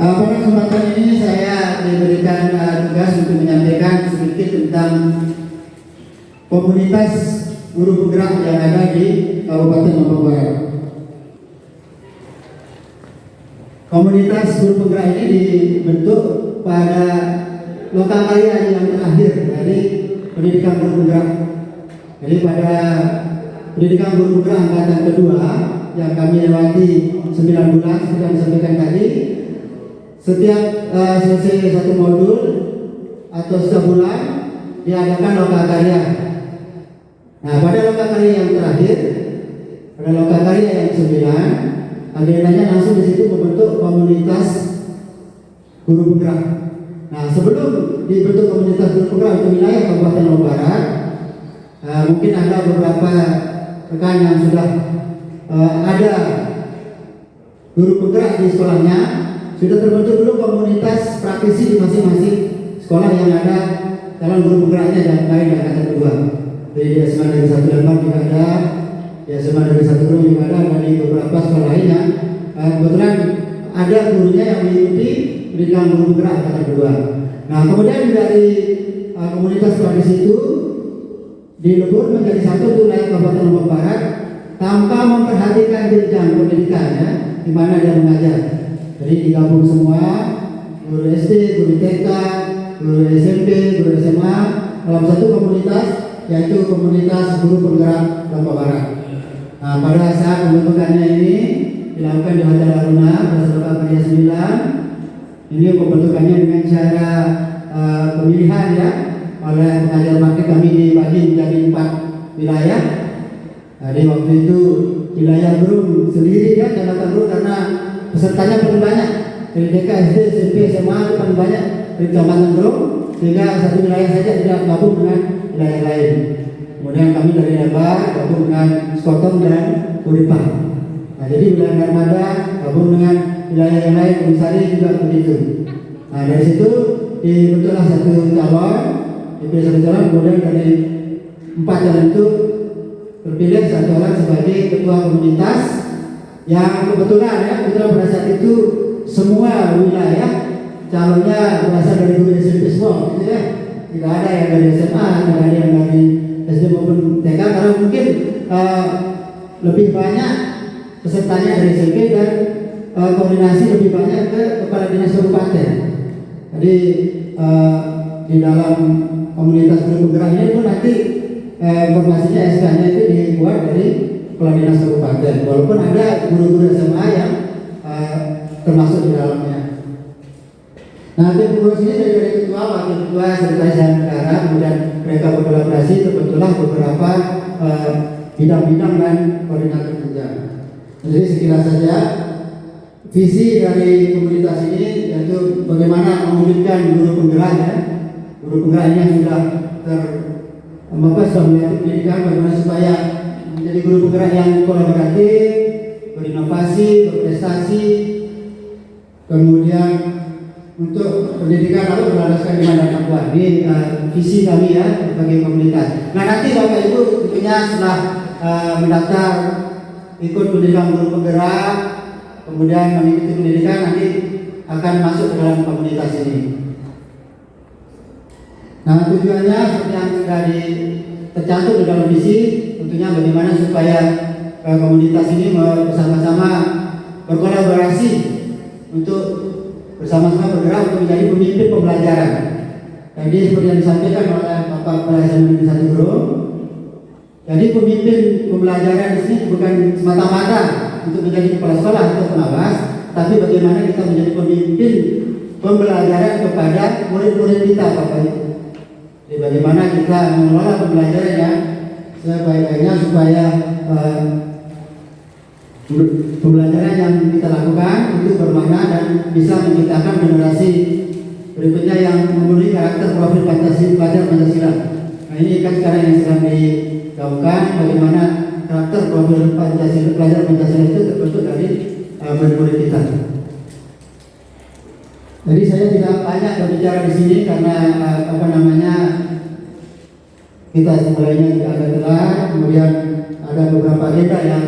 Pada kesempatan ini saya diberikan tugas untuk menyampaikan sedikit tentang komunitas guru penggerak yang ada di Kabupaten Lombok Barat. Komunitas guru penggerak ini dibentuk pada lokakarya yang terakhir dari pendidikan guru penggerak. Jadi pada pendidikan guru penggerak angkatan kedua yang kami lewati 9 bulan seperti yang disampaikan tadi, setiap selesai satu modul atau setiap bulan diadakan lokakarya. Nah, pada lokakarya yang terakhir, pada lokakarya yang ke-9, agendanya langsung di situ membentuk komunitas guru penggerak. Nah, sebelum dibentuk komunitas guru penggerak untuk wilayah Kabupaten Lombok Barat, mungkin ada beberapa rekan yang sudah ada guru penggerak di sekolahnya, sudah terbentuk dulu komunitas praktisi di masing-masing sekolah yang ada dalam guru penggeraknya dan lain di angkatan kedua. Jadi di SMA Negeri 1 Lembang juga ada, di SMA Negeri 1 Guru juga ada, dan di beberapa sekolah lainnya. Kebetulan ada gurunya yang mengikuti pendidikan guru penggerak angkatan kedua. Nah, kemudian dari komunitas praktisi itu dilebur menjadi satu wilayah Kabupaten Lombok Barat tanpa memperhatikan jenjang pendidikannya di mana dia mengajar. Jadi digabung semua, guru SD, guru TK, guru SMP, guru SMA dalam satu komunitas, yaitu komunitas guru penggerak Lombok Barat. Nah, pada saat pembentukannya ini dilakukan di Hotel Aruna pada Lokakarya 9. Ini pembentukannya dengan cara pemilihan ya oleh pengajar praktik kami dibagi menjadi 4 wilayah. Jadi waktu itu wilayah Brung sendiri ya, Kecamatan Brung, karena pesertanya paling banyak dari TK, SD, SMP, SMA itu paling banyak dari Kecamatan Brung, sehingga satu wilayah saja tidak gabung dengan wilayah lain. Kemudian kami dari Lebar gabung dengan Skotong dan Uripah. Nah, jadi wilayah Narmada gabung dengan wilayah yang lain, Unisari juga begitu. Nah, dari situ dibentuklah satu calon, dipilih satu calon, kemudian dari 4 calon itu terpilih satu orang sebagai ketua komunitas yang kebetulan pada saat itu semua wilayah calonnya berasal dari guru SMP semua, gitu ya. Tidak ada yang dari SMA, tidak ada yang dari SD maupun TK, karena mungkin lebih banyak pesertanya dari SMP dan koordinasi lebih banyak ke kepala dinas kabupaten. Jadi di dalam komunitas guru penggerak ini pun nanti informasinya SK-nya itu dibuat dari kepala dinas kabupaten, walaupun ada guru-guru SMA yang termasuk di dalamnya. Nah, tim pengurus ini dari ketua, wakil ketua, sekretaris dan bendahara, kemudian mereka berkolaborasi, terbentuklah beberapa bidang-bidang dan koordinator jenjang. Jadi sekilas saja visi dari komunitas ini, yaitu bagaimana memulihkan guru penggerak ya. Guru penggerak ini yang sudah sudah melihat pendidikan, bagaimana supaya menjadi guru penggerak yang kolaboratif, berinovasi, berprestasi, kemudian untuk pendidikan lalu berlandaskan iman dan takwa. Ini visi kami ya sebagai komunitas. Nah, nanti Bapak Ibu tentunya setelah mendaftar ikut pendidikan guru penggerak, kemudian mengikuti pendidikan, nanti akan masuk ke dalam komunitas ini. Nah, tujuannya seperti yang sudah tercantum di dalam visi, tentunya bagaimana supaya komunitas ini bersama-sama berkolaborasi untuk bersama-sama bergerak untuk menjadi pemimpin pembelajaran. Jadi seperti yang disampaikan oleh Bapak Kepala SMA Negeri 1 Guru, jadi pemimpin pembelajaran di sini bukan semata-mata untuk menjadi kepala sekolah atau pengawas, tapi bagaimana kita menjadi pemimpin pembelajaran kepada murid-murid kita, Bapak Ibu. Jadi bagaimana kita mengelola pembelajaran yang sebaik-baiknya supaya pembelajaran yang kita lakukan itu bermakna dan bisa menciptakan generasi berikutnya yang memenuhi karakter profil pelajar Pancasila. Nah, ini kan sekarang yang sedang digaungkan, bagaimana karakter profil pelajar Pancasila itu terbentuk dari murid-murid kita. Jadi saya tidak banyak berbicara di sini karena kita mulainya juga agak telat, kemudian ada beberapa agenda yang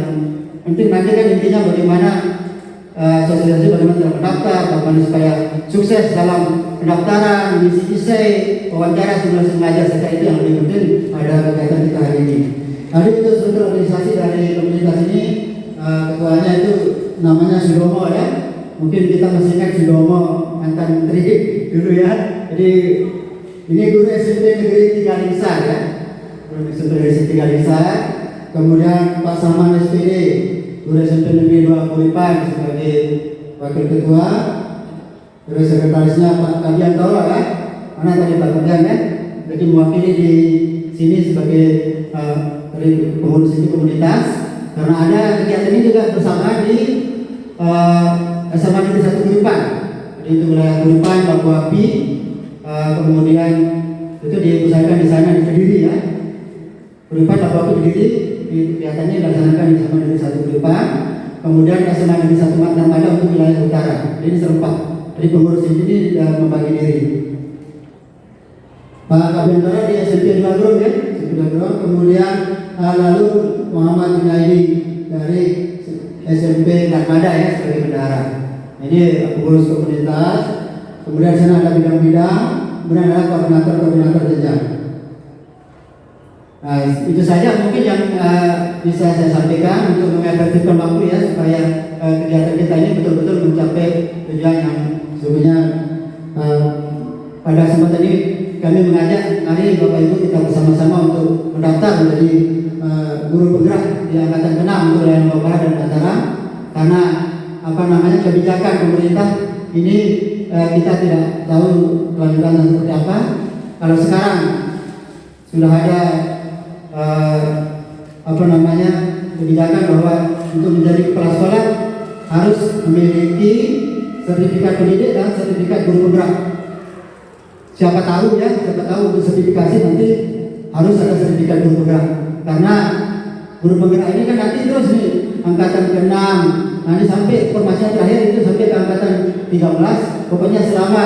penting nanti kan intinya bagaimana sosialisasi bagaimana cara mendaftar, bagaimana supaya sukses dalam pendaftaran, mengisi essay, wawancara, simulasi mengajar, serta itu yang lebih penting ada kegiatan kita hari ini. Jadi untuk struktur organisasi dari komunitas ini ketuanya itu namanya Sudomo ya. Mungkin kita masih ingat Sudomo mantan menteri dulu ya. Jadi ini guru SMP Negeri 3 Lingsar ya. Guru SMP Negeri 3 Lingsar. Kemudian Pak Saman SPD, guru SMP Negeri 2 Kulipan sebagai wakil ketua. Terus sekretarisnya Pak Kabiantoro ya. Mana tadi Pak Kabian ya? Jadi mewakili di sini sebagai dari pengurus ini komunitas. Karena ada kegiatan ini juga bersama di SMA Negeri 1 Kulipan. Jadi itu wilayah Kulipan, Baku Api. Kemudian itu diusahakan di sana di Kediri ya. Kulipan, Baku Api, Kediri. Kegiatannya dilaksanakan di SMA Negeri 1 Kulipan. Kemudian SMA Negeri 1 Mada untuk wilayah utara. Jadi ini serempak. Jadi pengurus ini membagi diri. Pak Kabiantoro di SMP 2 Grong ya, SMP 2 Grong. Kemudian lalu Muhammad Junaidi dari SMP Mada ya sebagai bendahara. Ini pengurus komunitas. Kemudian sana ada bidang-bidang. Kemudian ada koordinator jenjang. Nah, itu saja mungkin yang bisa saya sampaikan untuk mengefektifkan waktu ya supaya kegiatan kita ini betul-betul mencapai tujuan yang sebenarnya pada kesempatan ini kami mengajak mari Bapak Ibu kita bersama-sama untuk mendaftar menjadi guru penggerak di angkatan ke-6 untuk wilayah Jawa Barat dan Mataram karena kebijakan pemerintah ini kita tidak tahu kelanjutannya seperti apa. Kalau sekarang sudah ada kebijakan bahwa untuk menjadi kepala sekolah harus memiliki sertifikat pendidik dan sertifikat guru penggerak. Siapa tahu untuk sertifikasi nanti harus ada sertifikat guru penggerak. Karena guru penggerak ini kan nanti terus nih angkatan ke-6, nanti sampai formasi terakhir itu sampai ke angkatan 13. Pokoknya selama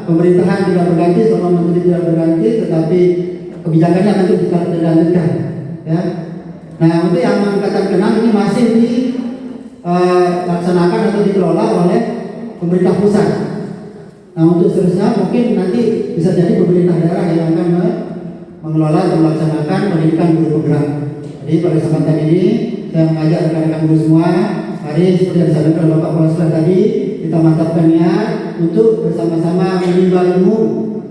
pemerintahan tidak berganti, selama menteri tidak berganti, tetapi kebijakannya nanti bisa dilanjutkan. Ya. Nah, untuk yang angkatan ke-6 ini masih dilaksanakan atau dikelola oleh pemerintah pusat. Nah, untuk seterusnya mungkin nanti bisa jadi pemerintah daerah yang akan mengelola dan melaksanakan pendidikan guru penggerak. Jadi pada kesempatan ini saya mengajak rekan-rekan guru semua, mari seperti yang disampaikan Bapak Kepala Sekolah tadi, kita mantapkan niat untuk bersama-sama menimba ilmu.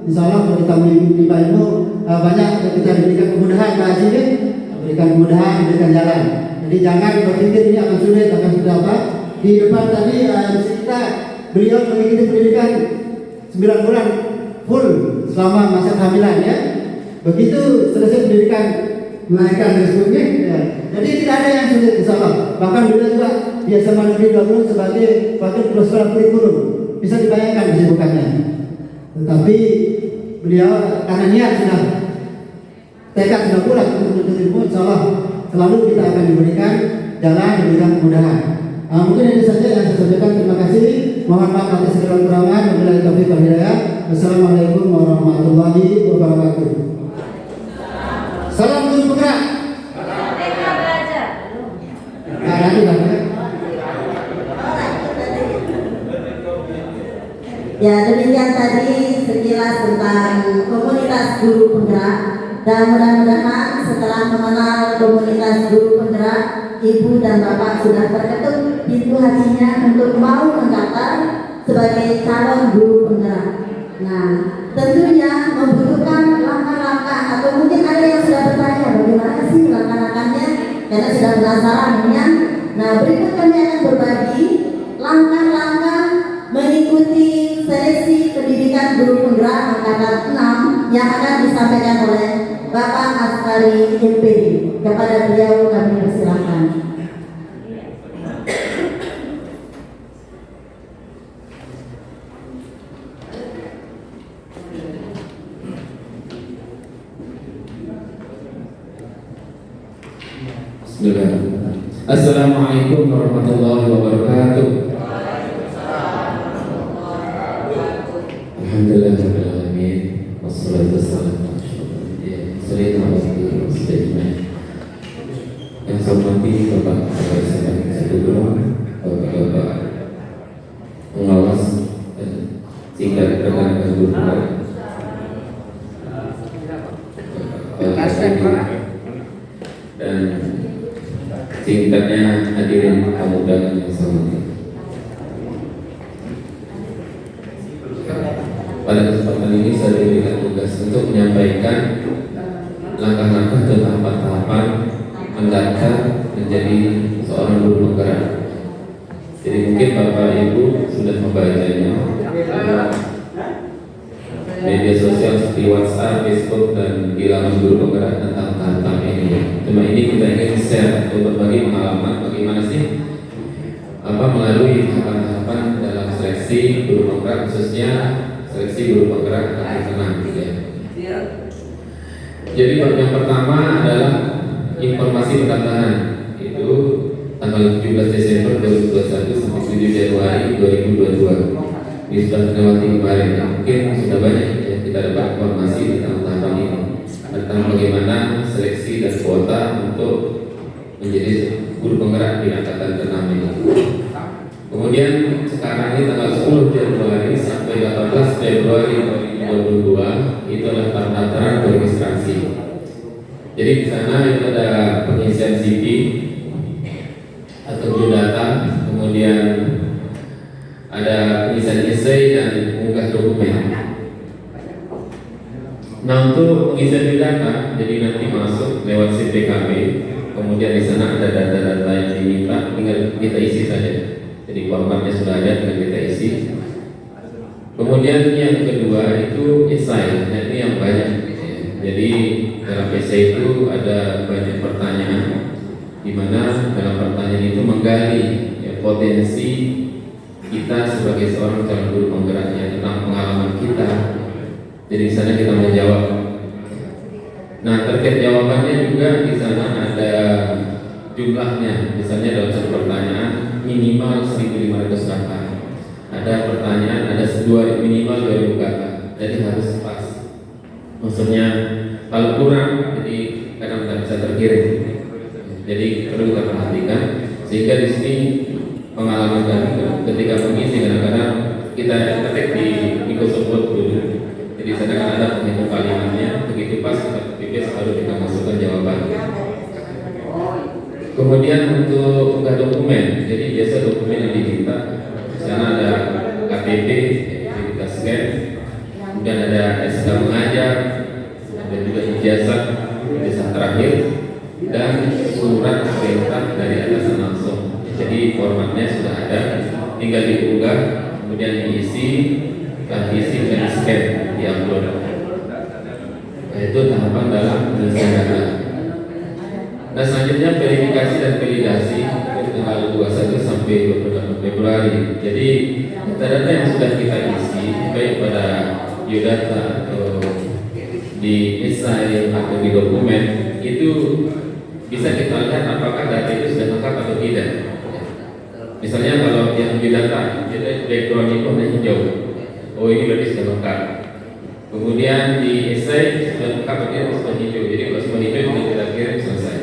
Insya Allah kalau kita menimba ilmu banyak kita diberikan kemudahan, Pak Haji, diberikan kemudahan, diberikan jalan. Jadi jangan berpikir ini akan sulit, akan sudah apa. Di depan tadi kita beliau mengikuti pendidikan 9 bulan full selama masa kehamilan ya. Begitu selesai pendidikan melahirkan tersebutnya ya. Jadi tidak ada yang sulit insya Allah. Bahkan beliau juga di SMA Negeri 2 sebagai wakil kepala sekolah kurikulum. Bisa dibayangkan kesibukannya. Tetapi beliau karena niat sudah tekad sudah kuat untuk menuntut ilmu, insya Allah selalu kita akan diberikan jalan, diberikan kemudahan. Mungkin ini saja yang saya sampaikan. Terima kasih. Mohon maaf atas segala kekurangan. Wabillahi taufiq wal hidayah. Wassalamualaikum warahmatullahi wabarakatuh. Salam guru penggerak. Ya, demikian tadi sekilas tentang komunitas guru penggerak. Dan mudah-mudahan setelah mengenal komunitas guru penggerak, Ibu dan Bapak sudah terketuk pintu hatinya untuk mau mendaftar sebagai calon guru penggerak. Nah, tentunya membutuhkan langkah-langkah, atau mungkin ada yang sudah bertanya bagaimana sih langkah-langkahnya karena sudah penasaran ya. Nah, berikut kami akan berbagi langkah-langkah mengikuti seleksi pendidikan guru penggerak angkatan 6 yang akan disampaikan oleh Bapak Askari MPD. Kepada beliau kami persilakan. Bismillahirrahmanirrahim. Assalamualaikum warahmatullahi wabarakatuh. Alhamdulillahirabbil alamin wassalatu wassalamu ala asyrofil anbiya'i singkat rekan guru penggerak. Dan singkatnya hadirin tamu undangan yang saya hormati. Pada kesempatan ini saya diberikan tugas untuk menyampaikan langkah-langkah dan tahapan-tahapan mendaftar menjadi seorang guru penggerak. Jadi mungkin Bapak Ibu sudah membacanya media sosial seperti WhatsApp, Facebook, dan di laman guru penggerak tentang tahapan ini. Cuma ini kita ingin share untuk berbagi pengalaman bagaimana sih melalui tahapan-tahapan dalam seleksi guru penggerak, khususnya seleksi guru penggerak akan tenang ya. Jadi yang pertama adalah informasi pendaftaran, itu tanggal 17 Desember 2021 sampai 7 Januari 2022. Ini sudah melewati kemarin, ya. Mungkin sudah banyak ya kita dapat informasi tentang tahapan ini, tentang bagaimana seleksi dan kuota untuk menjadi guru penggerak di angkatan ke-6 ini. Kemudian sekarang ini tanggal 10 Januari sampai 18 Februari 2022 itu adalah pendaftaran registrasi. Jadi di sana itu ada pengisian CV atau biodata, kemudian ada pengisian esai dan mengunggah dokumen. Nah, untuk pengisian biodata, jadi nanti masuk lewat CPKB, kemudian di sana ada data-data yang diminta, tinggal kita isi saja. Jadi formatnya sudah ada, tinggal kita isi. Kemudian yang kedua itu esai, nah ini yang banyak. Jadi dalam esai itu ada banyak pertanyaan, di mana dalam pertanyaan itu menggali ya, potensi kita sebagai seorang calon guru penggeraknya tentang pengalaman kita. Jadi di sana kita menjawab. Nah, terkait jawabannya juga di sana ada jumlahnya. Misalnya dalam satu pertanyaan minimal 1.500 kata. Ada pertanyaan ada minimal 2.000 kata. Jadi harus pas. Maksudnya kalau kurang, jadi kadang tidak bisa terkirim. Jadi perlu kita perhatikan sehingga di sini pengalaman kami ketika mengisi kadang-kadang kita ketik di Microsoft dulu. Jadi sedangkan ada penghitung kalimatnya, begitu pas kita pipis baru kita masukkan jawaban. Kemudian untuk unggah dokumen, jadi biasa dokumen yang diminta di sana ada KTP, jadi kita scan, kemudian ada SK mengajar, ada juga ijazah terakhir dan surat perintah dari atasan langsung. Jadi formatnya sudah ada, tinggal diunggah, kemudian diisi dan scan, di-upload. Nah, itu tahapan dalam pengisian data. Nah, selanjutnya verifikasi dan validasi itu tanggal 21 sampai 28 Februari. Jadi data-data yang sudah kita isi baik pada biodata atau di esai atau di dokumen itu bisa kita lihat apakah data itu sudah lengkap atau tidak. Misalnya kalau yang biodata, jadi background itu hanya hijau. Oh, ini berarti sudah lengkap. Kemudian di esai sudah lengkap, berarti sudah hijau. Jadi kalau sudah hijau itu kita kirim selesai.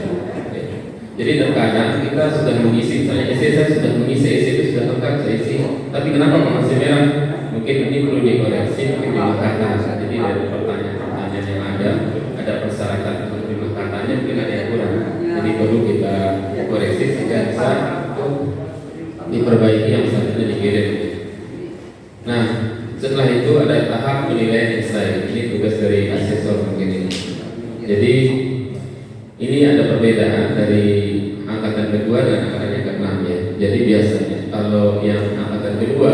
Jadi terkadang kita sudah mengisi, misalnya esai saya sudah mengisi, esai itu sudah lengkap saya isi. Tapi kenapa kok masih merah? Mungkin ini perlu dikoreksi, mungkin jumlah kata. Jadi dari pertanyaan-pertanyaan yang ada persyaratan untuk jumlah katanya mungkin ada yang kurang. Jadi perlu kita koreksi sehingga bisa diperbaiki yang selanjutnya dikirim. Nah, setelah itu ada tahap penilaian esai. Ini tugas dari asesor mungkin ini. Jadi ini ada perbedaan dari angkatan kedua dan angkatan yang ke-6 ya. Jadi biasanya kalau yang angkatan kedua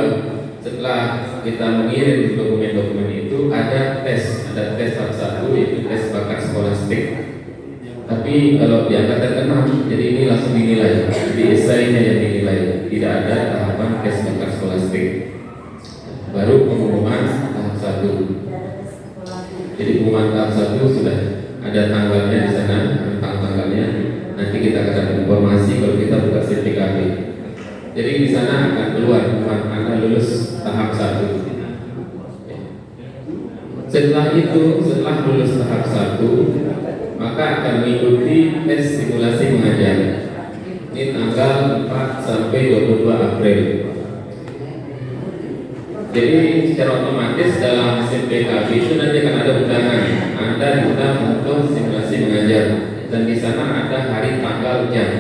setelah kita mengirim dokumen-dokumen itu ada tes tahap 1 yaitu tes bakat skolastik. Tapi kalau di angkatan ke-6 jadi ini langsung dinilai, di esainya yang dinilai, tidak ada tahapan tes bakat skolastik. Baru pengumuman tahap 1. Jadi pengumuman tahap 1 sudah ada tanggalnya di sana, tentang tanggalnya. Nanti kita akan dapat informasi kalau kita buka CPKB. Jadi di sana akan keluar Anda lulus tahap 1. Setelah itu, setelah lulus tahap 1, maka akan mengikuti tes simulasi mengajar. Ini tanggal 4 sampai 22 April. Jadi secara otomatis dalam SIMPKB itu nanti akan ada undangan. Anda diundang untuk simulasi mengajar dan di sana ada hari tanggal jam.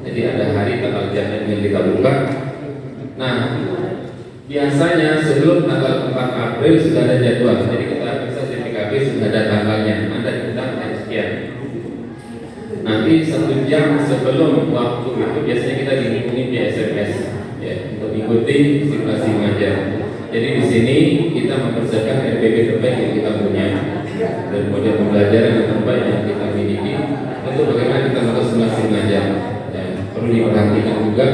Jadi ada hari tanggal jam yang kita buka. Nah, biasanya sebelum tanggal 4 April sudah ada jadwal. Jadi kita bisa SIMPKB sudah ada tanggalnya. Anda diundang jam sekian. Nanti 1 jam sebelum waktu itu biasanya kita dihubungi via SMS ya, untuk ikuti simulasi mengajar. Jadi di sini kita mempersiapkan RPP terbaik yang kita punya dan model pembelajaran yang terbaik yang kita miliki untuk bagaimana kita melakukan simulasi mengajar. Ya, perlu diperhatikan juga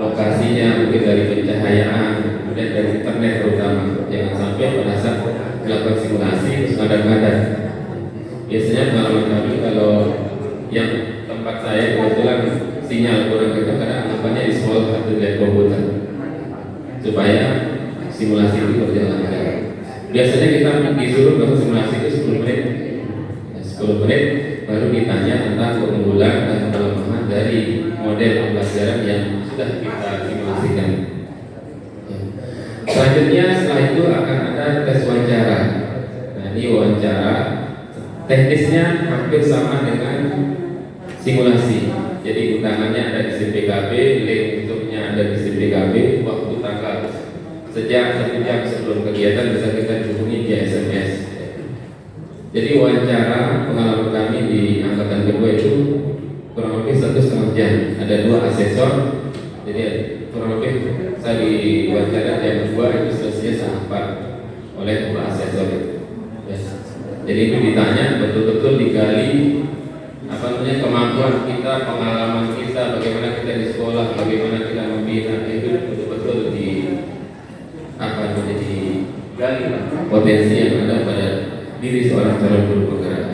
lokasinya, mungkin dari pencahayaan, kemudian dari internet terutama. Jangan sampai pada saat melakukan simulasi terus ngadat-ngadat. Biasanya pengalaman kami kalau yang tempat saya kebetulan sinyal kurang kencang karena anggapannya di sekolah satu dari komputer supaya simulasi itu berjalan lancar. Biasanya kita disuruh melakukan simulasi itu 10 menit. 10 menit baru ditanya tentang keunggulan dan kelemahan dari model pembelajaran yang sudah kita simulasikan. Selanjutnya setelah itu akan ada tes wawancara. Nah, ini wawancara teknisnya hampir sama dengan simulasi. Jadi undangannya ada di SIMPKB, link untuknya ada di SIMPKB, waktu tanggal sejak 1 jam sebelum kegiatan bisa kita dihubungi via SMS. Jadi wawancara pengalaman kami di angkatan kedua itu kurang lebih 1,5 jam. Ada 2 asesor. Jadi kurang lebih saya diwawancara jam 2 itu selesai setengah 4 oleh 2 asesor. Ya. Jadi itu ditanya betul-betul digali kemampuan kita, pengalaman kita, bagaimana kita di sekolah, bagaimana kita membina, itu betul-betul digali potensi yang ada pada diri seorang calon guru penggerak.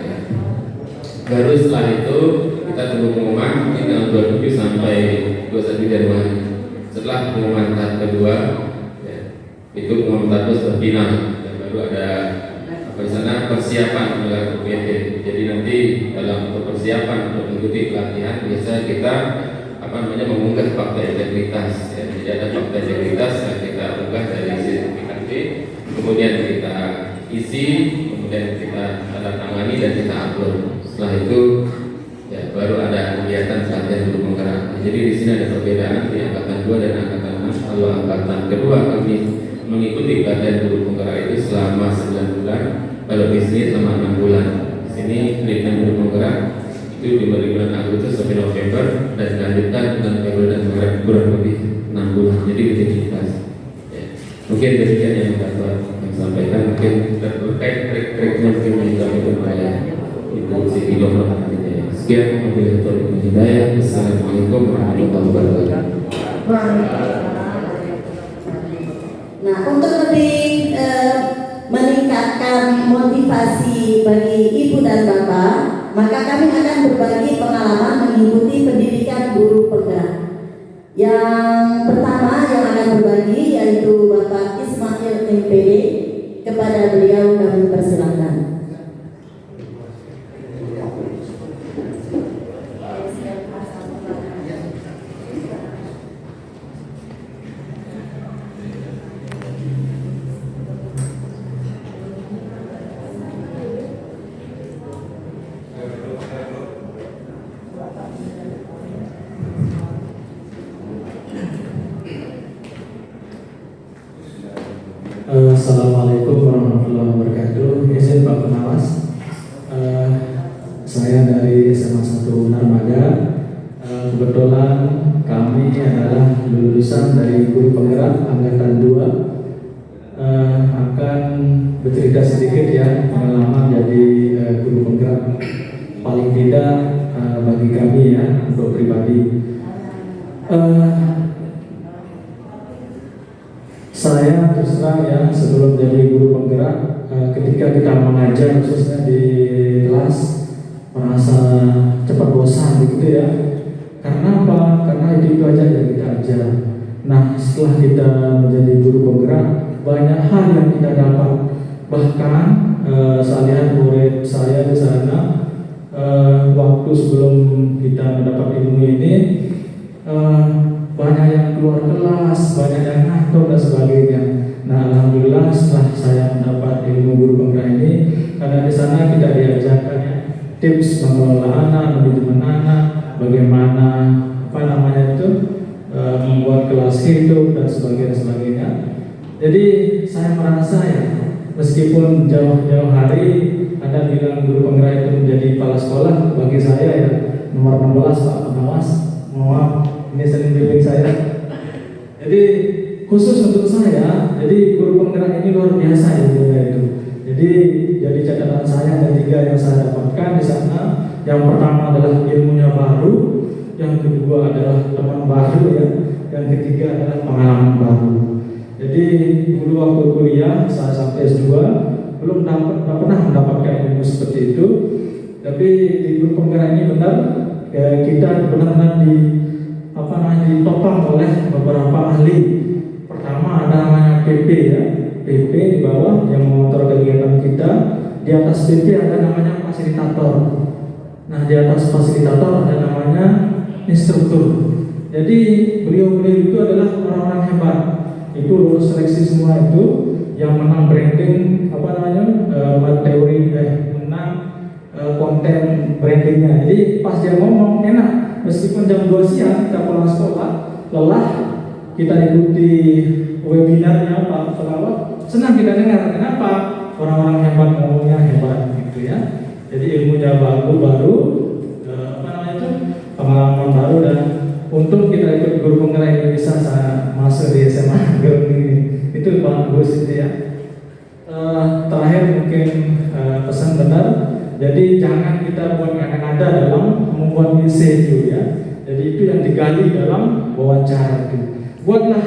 Baru setelah itu kita tunggu pengumuman di tahun 2007 sampai 21 Januari. Setelah pengumuman tahap kedua, ya, itu pengumuman tahap final dan baru ada di sana persiapan menggelar UPT. Jadi nanti dalam persiapan untuk mengikuti pelatihan biasa kita mengunggah fakta integritas. Ya. Jadi ada fakta integritas yang kita unggah dari SIMPKB, kemudian kita isi, kemudian kita tanda tangani dan kita upload. Setelah itu ya baru ada kegiatan pelatihan guru penggerak. Jadi di sini ada perbedaan di angkatan 2 dan angkatan 6. Kalau angkatan kedua kami mengikuti pelatihan guru penggerak itu selama 9 bulan, kalau di sini selama 6 bulan. Di sini pelatihan guru penggerak itu dimulai bulan Agustus sampai November dan dilanjutkan dengan periode penggerak kurang lebih 6 bulan. Jadi rutinitas. Ya. Mungkin demikian yang dapat saya sampaikan. Mungkin terkait trik-triknya mungkin juga itu oleh Ibu Siti Dokter nantinya. Sekian wabillahi taufiq wal hidayah. Assalamualaikum warahmatullahi wabarakatuh. Nah, untuk lebih meningkatkan motivasi bagi ibu dan bapak, maka kami akan berbagi pengalaman mengikuti pendidikan guru penggerak. Yang pertama yang akan berbagi yaitu Bapak Ismail MPD. Kepada beliau kami persilakan. Assalamualaikum warahmatullahi wabarakatuh. Izin Pak Pengawas, saya dari SMA 1 Narmada. Kebetulan kami adalah lulusan dari guru penggerak angkatan 2. Akan bercerita sedikit ya pengalaman jadi guru penggerak. Paling tidak bagi kami ya untuk pribadi. Saya terus terang ya sebelum jadi guru penggerak, ketika kita mengajar khususnya di kelas merasa cepat bosan gitu ya. Karena apa? Karena itu aja yang kita ajar. Nah setelah kita menjadi guru penggerak, banyak hal yang kita dapat. Bahkan saya lihat murid saya di sana, waktu sebelum kita mendapat ilmu ini, banyak yang keluar kelas, banyak yang ngantuk dan sebagainya. Nah, alhamdulillah setelah saya mendapat ilmu guru penggerak ini, karena di sana kita diajarkan ya, tips mengelola anak, manajemen anak, bagaimana membuat kelas hidup dan sebagainya. Jadi saya merasa ya, meskipun jauh-jauh hari Anda bilang guru penggerak itu menjadi kepala sekolah, bagi saya ya nomor 16 Pak Pengawas, mohon ini sering bimbing saya. Jadi khusus untuk saya, jadi guru penggerak ini luar biasa ilmunya itu. Jadi catatan saya ada 3 yang saya dapatkan di sana. Yang pertama adalah ilmunya baru, yang kedua adalah teman baru ya, yang ketiga adalah pengalaman baru. Jadi dulu waktu kuliah saya sampai S2 belum pernah mendapatkan ilmu seperti itu. Tapi di guru penggerak ini benar kita benar-benar ditopang oleh beberapa ahli. Pertama ada namanya PP ya, PP di bawah yang mengontrol kegiatan kita. Di atas PP ada namanya fasilitator. Nah, di atas fasilitator ada namanya instruktur. Jadi beliau-beliau itu adalah orang-orang hebat. Itu lulus seleksi semua itu, yang menang branding menang konten brandingnya. Jadi pas dia ngomong enak, meskipun jam 2 siang kita pulang sekolah lelah, kita ikuti webinarnya Pak Pelawat, senang kita dengar. Kenapa? Orang-orang hebat ngomongnya hebat gitu ya. Jadi ilmunya baru, pengalaman baru, dan untuk kita ikut guru penggerak Indonesia saya masuk di SMA ini. Itu bagus itu ya. Terakhir mungkin pesan benar. Jadi jangan kita buat ngada-ngada dalam membuat IC itu ya. Jadi itu yang digali dalam wawancara itu. Buatlah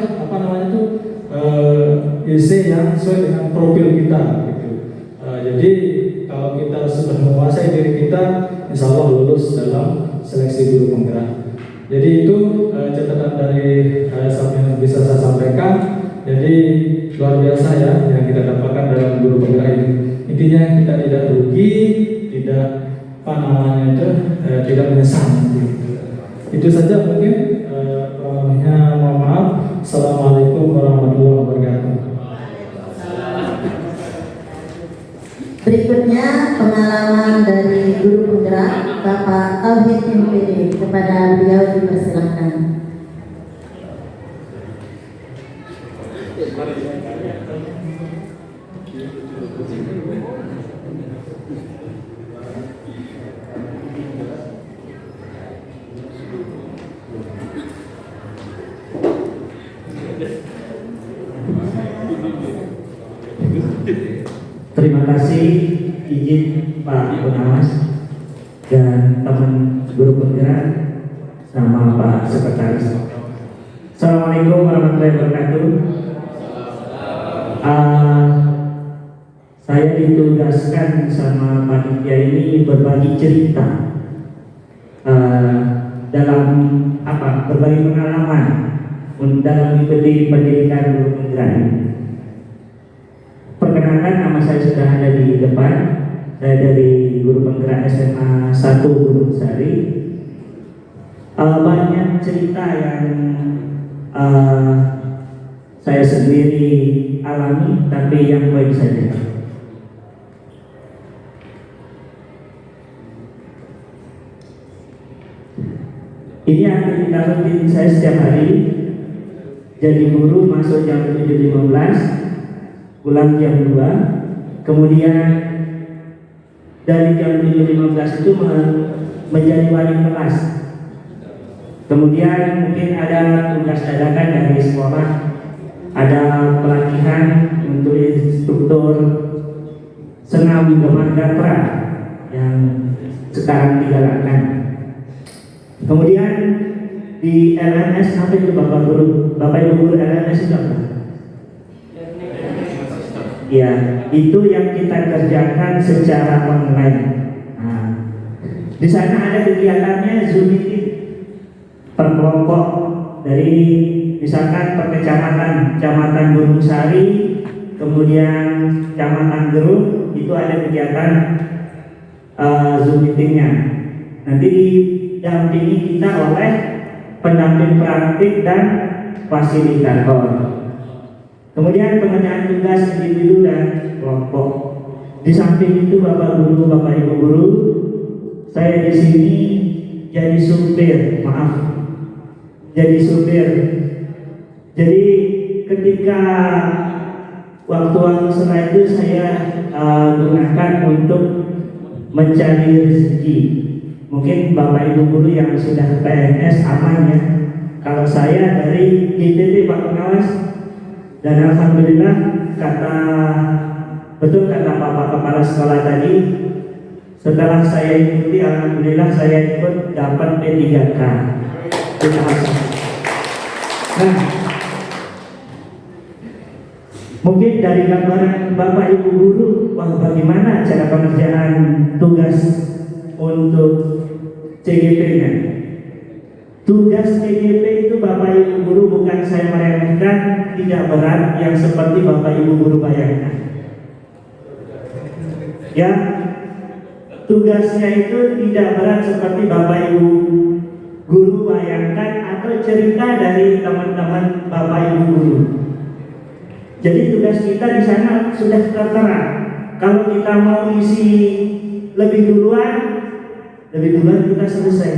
IC yang sesuai dengan profil kita gitu. Jadi kalau kita sudah menguasai diri kita, insya Allah lulus dalam seleksi guru penggerak. Jadi itu catatan dari yang bisa saya sampaikan. Jadi luar biasa ya yang kita dapatkan dalam guru penggerak ini. Intinya kita tidak rugi, tidak tidak menyesal. Itu saja mungkin. Mohon maaf. Assalamualaikum warahmatullahi wabarakatuh. Berikutnya pengalaman dari guru penggerak Bapak Tauhid MPD, kepada beliau dipersilakan. Terima kasih izin Pak Pengawas dan teman guru penggerak sama Pak Sekretaris. Assalamualaikum warahmatullahi wabarakatuh. Saya ditugaskan sama panitia ini berbagi cerita dalam berbagi pengalaman dalam mengikuti pendidikan guru penggerak. Perkenalkan, nama saya sudah ada di depan. Saya dari guru penggerak SMA 1 Gunung Sari. Banyak cerita yang saya sendiri alami, tapi yang baik saja. Ini aktivitas rutin saya setiap hari. Jadi guru masuk jam 7.15, pulang jam 2, kemudian dari jam 7.15 itu menjadi wali kelas. Kemudian mungkin ada tugas dadakan dari sekolah, ada pelatihan untuk instruktur senam Gemar Gatra yang sekarang digalakkan. Kemudian di LMS, apa itu Bapak Ibu guru LMS itu apa? Ya, itu yang kita kerjakan secara online. Nah, di sana ada kegiatannya Zoom meeting per kelompok dari misalkan per kecamatan Gunung Sari, kemudian kecamatan Gerung, itu ada kegiatan Zoom meetingnya. Nanti didampingi kita oleh pendamping praktik dan fasilitator. Kemudian pengerjaan tugas individu dan kelompok. Di samping itu Bapak Guru, Bapak Ibu Guru, saya di sini jadi supir, jadi supir. Jadi ketika waktu setelah itu saya gunakan untuk mencari rezeki. Mungkin Bapak Ibu Guru yang sudah PNS aman ya. Kalau saya dari GTT Pak Pengawas, dan alhamdulillah betul kata Bapak Kepala Sekolah tadi, setelah saya ikuti, alhamdulillah saya ikut dapat P3K. Terima kasih. Nah, mungkin dari gambaran Bapak Ibu Guru, bagaimana cara pengerjaan tugas untuk CGP-nya? Tugas CGP itu Bapak Ibu Guru bukan saya meremehkan, tidak berat yang seperti Bapak Ibu Guru bayangkan. Ya, tugasnya itu tidak berat seperti Bapak Ibu Guru bayangkan atau cerita dari teman-teman Bapak Ibu Guru. Jadi tugas kita di sana sudah tertera. Kalau kita mau isi lebih duluan kita selesai.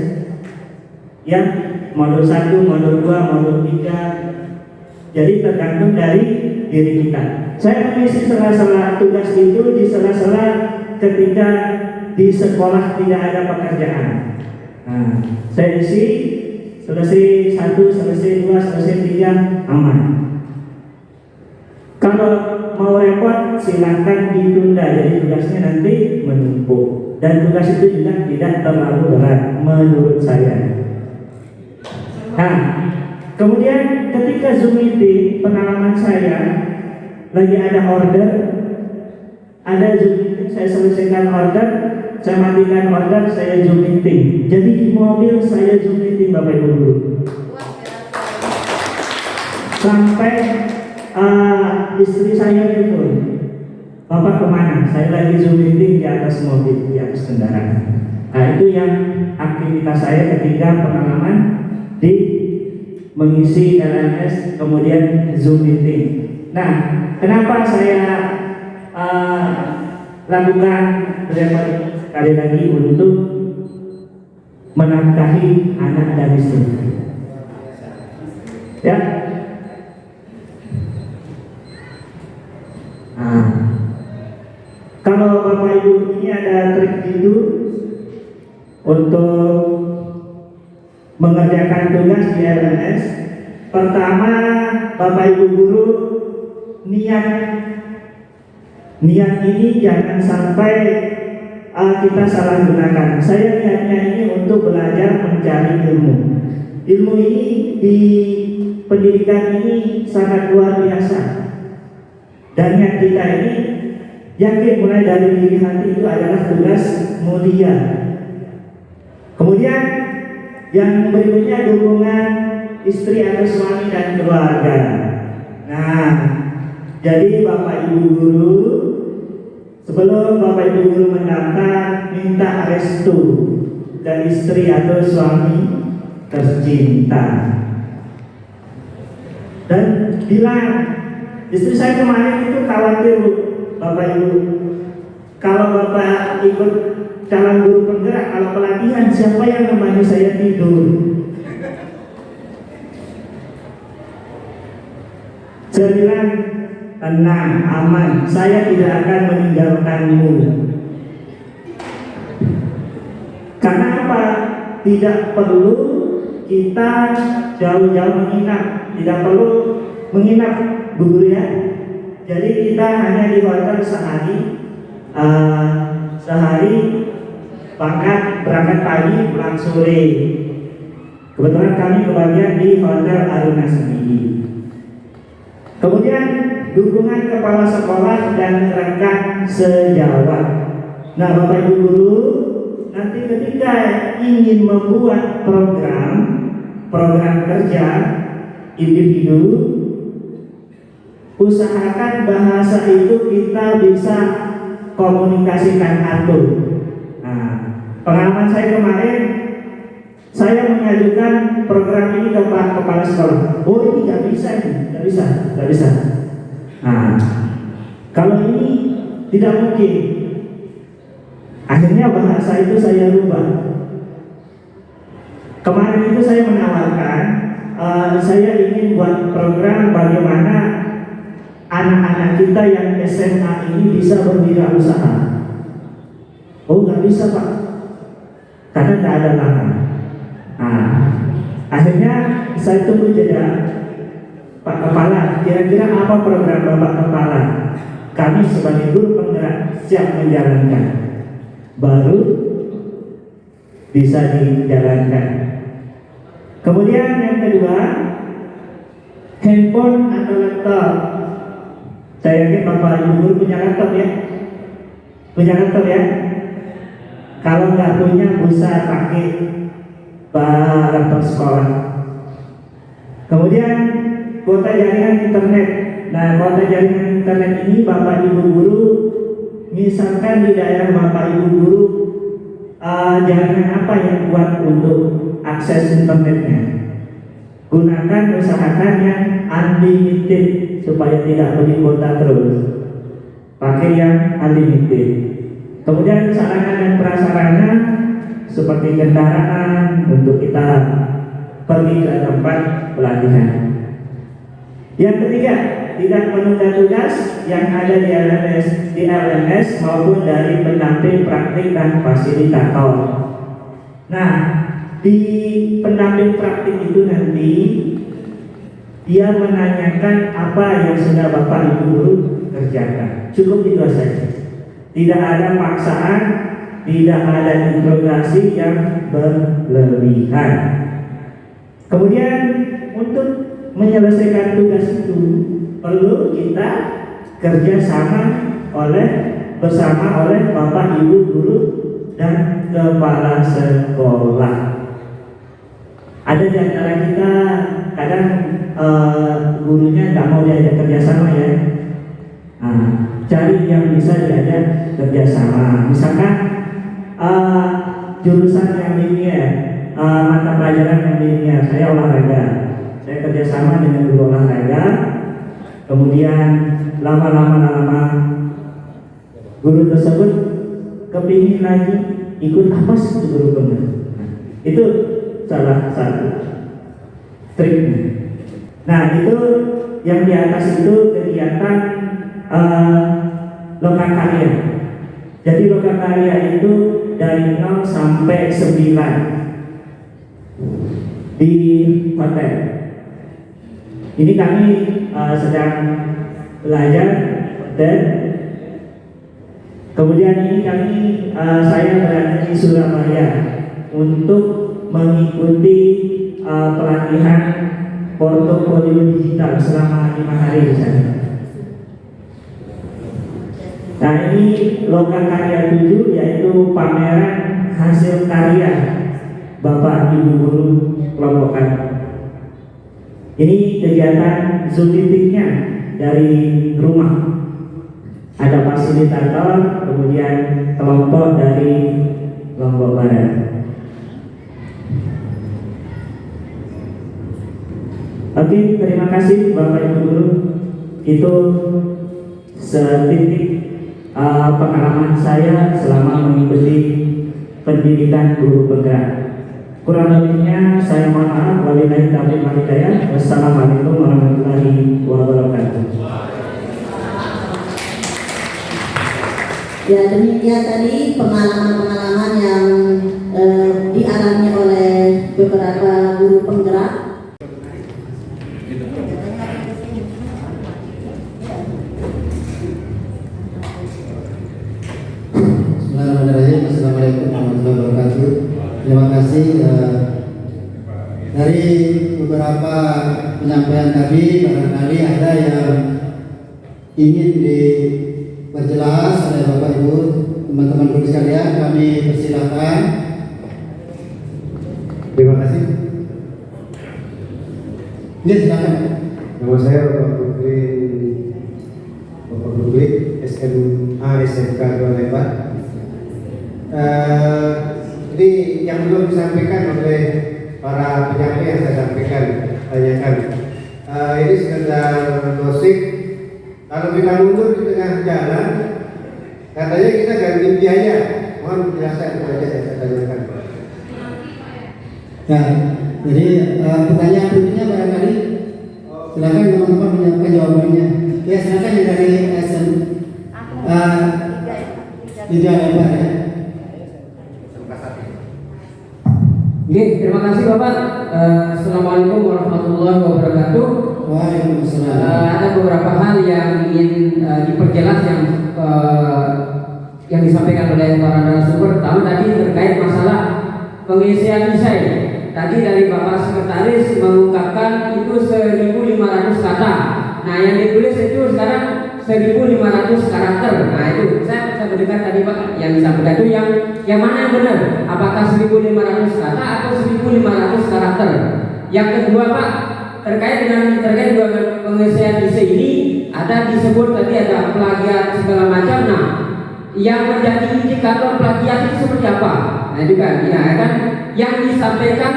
Ya, modul 1, modul 2, modul 3. Jadi tergantung dari diri kita. Saya mengisi sela-sela tugas itu di sela-sela ketika di sekolah tidak ada pekerjaan. Nah, saya isi selesai 1, selesai 2, selesai 3, aman. Kalau mau repot silakan ditunda, jadi tugasnya nanti menumpuk. Dan tugas itu juga tidak terlalu berat menurut saya. Nah, kemudian ketika Zoom meeting, pengalaman saya lagi ada order, ada Zoom meeting, saya selesaikan order, saya matikan order, saya Zoom meeting. Jadi di mobil saya Zoom meeting Bapak Ibu Guru. Sampai istri saya telepon, Bapak kemana? Saya lagi Zoom meeting di atas mobil, di atas kendaraan. Nah, itu yang aktivitas saya ketika pengalaman di mengisi LMS kemudian Zoom meeting. Nah, kenapa saya lakukan beberapa kali lagi untuk menafkahi anak dan istri. Ya. Nah, kalau Bapak Ibu ini ada trik gitu untuk mengerjakan tugas di LMS. Pertama, Bapak Ibu Guru, niat ini jangan sampai kita salah gunakan. Saya niatnya ini untuk belajar mencari ilmu. Ilmu ini di pendidikan ini sangat luar biasa. Dan niat kita ini yakin mulai dari diri hati itu adalah tugas mulia. Kemudian yang berikutnya dukungan istri atau suami dan keluarga. Nah, jadi Bapak Ibu Guru, sebelum Bapak Ibu Guru mendaftar, minta restu ke istri atau suami tercinta. Dan bilang, istri saya kemarin itu khawatir Bapak Ibu, kalau Bapak ikut calon guru penggerak, kalau pelatihan siapa yang menemani saya tidur? Saya bilang, tenang, aman, saya tidak akan meninggalkanmu. Karena apa? Tidak perlu kita jauh-jauh menginap, tidak perlu menginap, Bu Guru ya. Jadi kita hanya di hotel sehari berangkat pagi, pulang sore. Kebetulan kami kebagian di Hotel Aruna Semidi. Kemudian dukungan kepala sekolah dan rekan sejawat. Nah, Bapak Ibu Guru, nanti ketika ingin membuat program kerja individu, usahakan bahasa itu kita bisa komunikasikan atur. Nah, pengalaman saya kemarin, saya mengajukan program ini ke Pak Kepala Sekolah. Oh, ini nggak bisa. Nah, kalau ini tidak mungkin. Akhirnya bahasa itu saya rubah. Kemarin itu saya menawarkan, saya ingin buat program bagaimana anak-anak kita yang SMA ini bisa berwirausaha. Oh, nggak bisa Pak, karena nggak ada lahan. Nah, akhirnya saya tunggu jeda Pak Kepala, kira-kira apa program Bapak Kepala? Kami sebagai guru penggerak siap menjalankan, baru bisa dijalankan. Kemudian yang kedua, handphone atau laptop. Saya yakin Bapak Ibu guru punya laptop ya? Punya laptop ya? Kalau nggak punya bisa pakai laptop sekolah. Kemudian kuota jaringan internet. Nah, kuota jaringan internet ini Bapak Ibu guru, misalkan di daerah Bapak Ibu guru jaringan apa yang kuat untuk akses internetnya, gunakan, usahakan yang unlimited supaya tidak beli kuota terus, pakai yang unlimited. Kemudian sarana dan prasarana seperti kendaraan untuk kita pergi ke tempat pelatihan. Yang ketiga, tidak menunda tugas yang ada di LMS maupun dari pendamping praktik dan fasilitator. Nah, di pendamping praktik itu nanti dia menanyakan apa yang sudah Bapak Ibu guru kerjakan. Cukup itu saja. Tidak ada paksaan, tidak ada interogasi yang berlebihan. Kemudian untuk menyelesaikan tugas itu perlu kita kerjasama bersama oleh Bapak Ibu guru dan kepala sekolah. Ada di antara kita kadang gurunya nggak mau diajak kerjasama ya. Nah, cari yang bisa diajak kerjasama. Misalkan jurusan yang linear, mata pelajaran yang linear, saya olahraga, saya kerjasama dengan guru olahraga. Kemudian lama-lama guru tersebut kepingin lagi ikut apa sih guru benar. Itu salah satu triknya. Nah, itu yang di atas itu kegiatan lokakarya. Jadi lokakarya itu dari 0 sampai 9 di hotel. Ini kami sedang belajar hotel. Kemudian ini saya berada di Surabaya untuk mengikuti pelatihan portofolio digital selama 5 hari di sana. Nah, ini lokakarya 7 yaitu pameran hasil karya Bapak Ibu guru kelompokan. Ini kegiatan Zoom meeting-nya dari rumah. Ada fasilitator, kemudian kelompok dari Lombok Barat. Oke, terima kasih Bapak Ibu guru. Itu setitik pengalaman saya selama mengikuti pendidikan guru penggerak. Kurang lebihnya saya mohon maaf. Wabillahi taufiq wal hidayah. Wassalamualaikum warahmatullahi wabarakatuh. Ya, demikian tadi pengalaman-pengalaman yang dialami oleh beberapa guru penggerak. Bismillahirrahmanirrahim. Assalamualaikum warahmatullahi wabarakatuh. Terima kasih dari beberapa penyampaian tadi, barangkali ada yang ingin diperjelas oleh Bapak Ibu, teman-teman guru sekalian, kami persilakan. Terima kasih. Ya, silakan. Nama saya Bapak Guru SMA SMK 2 Lembang. Jadi yang belum disampaikan oleh para penyampaian yang saya sampaikan, tanyakan. Ini sekedar gosip Kalau kita mundur di tengah jalan, katanya kita ganti biaya. Mohon penjelasan saja saya tanyakan. Ya, jadi pertanyaan berikutnya barangkali silakan teman-teman menyiapkan jawabannya. Ya, silakan yang dari SM Liga Lebar ya. Oke, terima kasih Bapak. Assalamualaikum warahmatullahi wabarakatuh. Waalaikumsalam. Ada beberapa hal yang ingin diperjelas yang disampaikan oleh para narasumber. Pertama tadi terkait masalah pengisian isai. Tadi dari Bapak Sekretaris mengungkapkan itu 1.500 kata. Nah, yang ditulis itu sekarang 1.500 karakter. Nah, itu saya mendengar tadi Pak yang disampaikan itu yang mana yang benar? Apakah 1.500 kata atau 1.500 karakter? Yang kedua Pak, terkait dengan pengisian isi ini ada disebut tadi ada plagiat segala macam. Nah, yang menjadi indikator plagiat itu seperti apa? Nah, itu kan, ya kan, yang disampaikan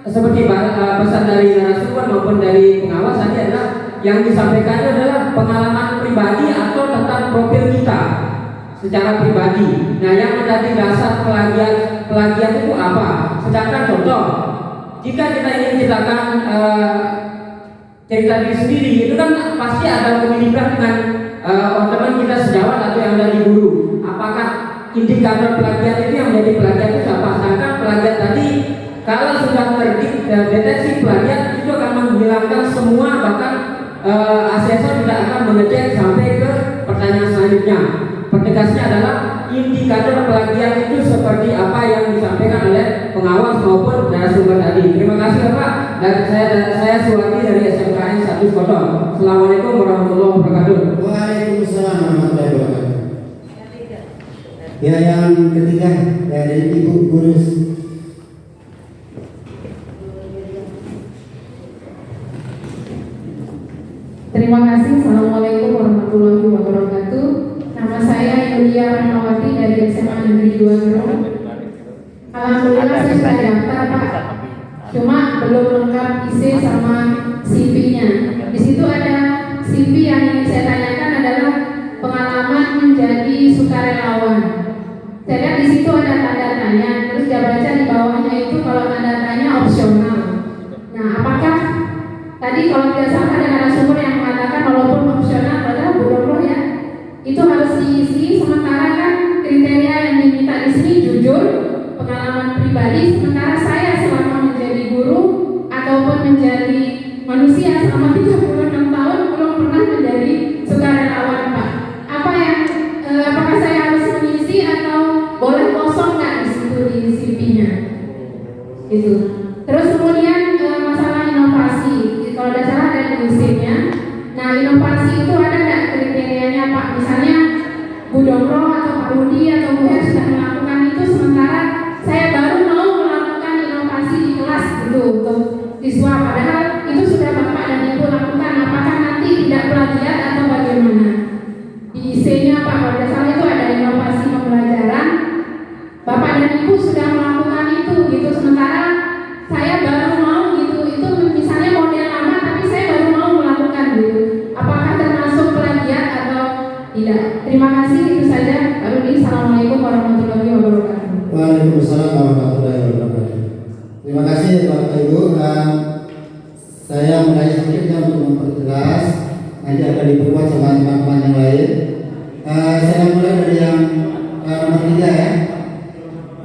seperti pesan dari narasumber maupun dari pengawas tadi adalah yang disampaikan itu adalah pengalaman pribadi atau tentang profil kita secara pribadi. Nah, yang menjadi dasar plagiat itu apa? Sedangkan contoh, jika kita ingin ceritakan cerita diri sendiri, itu kan pasti ada pemilikan dengan teman kita sejawat atau yang dari guru. Apakah indikator plagiat itu yang menjadi plagiat itu apa? Sedangkan plagiat tadi kalau sudah terdeteksi plagiat itu akan menghilangkan semua, bahkan asesor tidak akan mengecek sampai ke pertanyaan selanjutnya. Pertegasnya adalah indikator plagiat itu seperti apa yang disampaikan oleh pengawas maupun narasumber tadi. Terima kasih Pak. Dan saya Suwati dari SMKN 1 Kodok. Assalamualaikum warahmatullahi wabarakatuh. Waalaikumsalam warahmatullahi wabarakatuh. Ya, yang ketiga dari Ibu Gurus. Terima kasih. Assalamualaikum warahmatullahi wabarakatuh. Nama saya Yulia Rahmawati dari SMA Negeri 2 Gerong. Alhamdulillah saya sudah daftar Pak. Cuma belum lengkap isi sama CV-nya. Di situ ada CV yang ingin saya tanyakan adalah pengalaman menjadi sukarelawan. Saya lihat di situ ada tanda tanya, terus saya baca di bawahnya itu kalau tanda tanya opsional. Nah, apakah tadi kalau tidak salah ada narasumber yang mengatakan walaupun opsional padahal bodoh ya, itu harus diisi, sementara kan kriteria yang diminta di sini jujur, pengalaman pribadi, sementara saya selama menjadi guru ataupun menjadi manusia selama 36 tahun belum pernah menjadi sukarelawan Pak. Apakah saya harus mengisi atau boleh kosong nggak di situ di CV-nya? Itu. Terus kemudian masalah inovasi, kalau tidak salah ada di CV-nya. Nah, inovasi itu ada nggak kriterianya Pak? Misalnya Bu Domro atau Pak Budi atau Bu Her sudah melakukan itu, sementara saya baru mau melakukan inovasi di kelas gitu untuk siswa, padahal itu sudah Bapak dan Ibu lakukan. Apakah nanti tidak plagiat atau bagaimana? Di IC-nya Pak, kalau tidak salah itu ada inovasi pembelajaran. Bapak dan Ibu sudah melakukan itu gitu, sementara saya baru mau gitu. Itu misalnya model lama tapi saya baru mau melakukan gitu. Apakah termasuk plagiat atau tidak? Terima kasih, itu saja. Pak Rudi. Assalamualaikum warahmatullahi wabarakatuh. Waalaikumsalam warahmatullahi wabarakatuh. Terima kasih Bapak Ibu. Saya mulai sedikit untuk memperjelas, nanti akan diperkuat sama teman-teman yang lain. Saya mulai dari yang nomor 3 ya.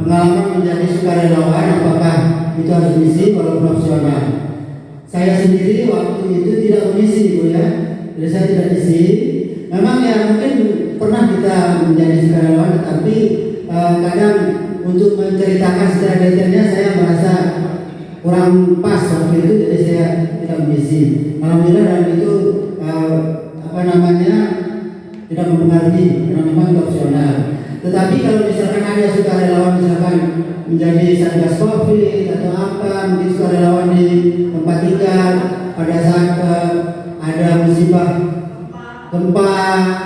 Pengalaman menjadi sukarelawan, apakah itu harus diisi walaupun opsional? Saya sendiri waktu itu tidak mengisi Bu ya, jadi saya tidak isi. Memang ya mungkin pernah kita menjadi sukarelawan, tapi kadang untuk menceritakan secara detailnya saya merasa kurang pas waktu itu, jadi saya tidak mengisi. Alhamdulillah dalam itu tidak mempengaruhi karena memang itu opsional. Tetapi kalau misalkan ada sukarelawan misalkan menjadi satgas COVID atau apa, mungkin sukarelawan di tempat tinggal pada saat ada musibah gempa,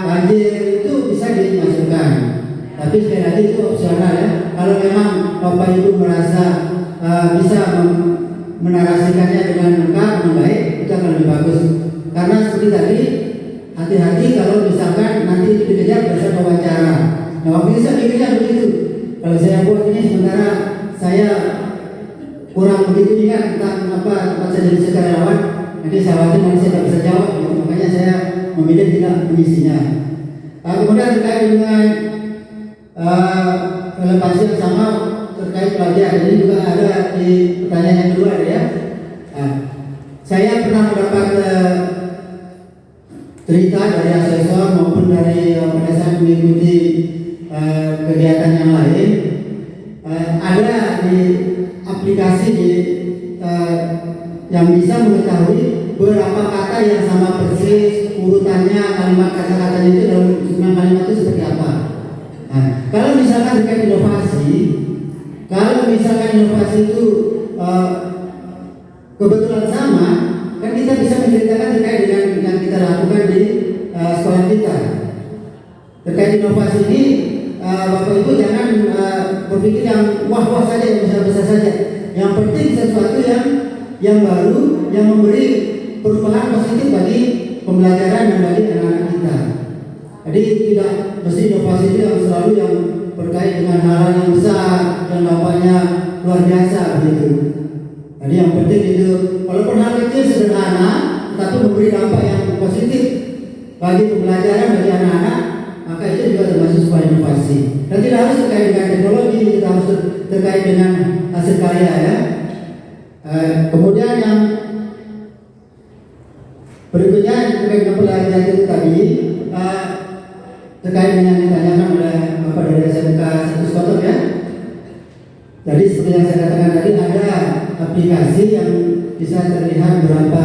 banjir, itu bisa dimasukkan. Tapi sekali lagi itu opsional ya. Kalau memang Bapak Ibu merasa bisa menarasikannya dengan lengkap, dengan baik, itu akan lebih bagus. Karena seperti tadi hati-hati kalau misalkan nanti itu dikejar berdasarkan wawancara. Nah, waktu itu saya pikirnya begitu. Kalau saya buat ini sementara saya kurang begitu ingat tentang tempat saya jadi sukarelawan, nanti saya khawatir nanti saya tidak bisa jawab, gitu. Makanya saya memilih tidak mengisinya. Kemudian terkait dengan relevansi yang sama terkait pelajar, ini juga ada di pertanyaan yang kedua ya. Saya pernah mendapat cerita dari asesor maupun dari pada saat mengikuti kegiatan yang lain, ada di aplikasi yang bisa mengetahui berapa kata yang sama persis, urutannya kalimat kata-katanya itu dalam susunan kalimat itu seperti apa. Nah, kalau misalkan terkait inovasi, itu kebetulan sama, kan kita bisa menceritakan terkait dengan yang kita lakukan di sekolah kita. Terkait inovasi ini, Bapak Ibu jangan berpikir yang wah-wah saja, yang besar-besar saja. Yang penting sesuatu yang baru, yang memberi perubahan positif bagi pembelajaran dan bagi anak-anak kita. Jadi tidak mesti inovasi itu yang selalu yang berkait dengan hal-hal yang besar dan dampaknya luar biasa begitu. Jadi yang penting itu walaupun hal kecil sederhana, tetapi memberi dampak yang positif bagi pembelajaran bagi anak-anak, maka itu juga termasuk sebuah inovasi. Dan tidak harus terkait dengan teknologi, tidak harus terkait dengan hasil karya ya. Kemudian yang berikutnya terkait dengan pelajaran itu tadi, terkait dengan ditanyakan oleh Bapak dari SMK 1 Kotor ya. Jadi seperti yang saya katakan tadi, ada aplikasi yang bisa terlihat berapa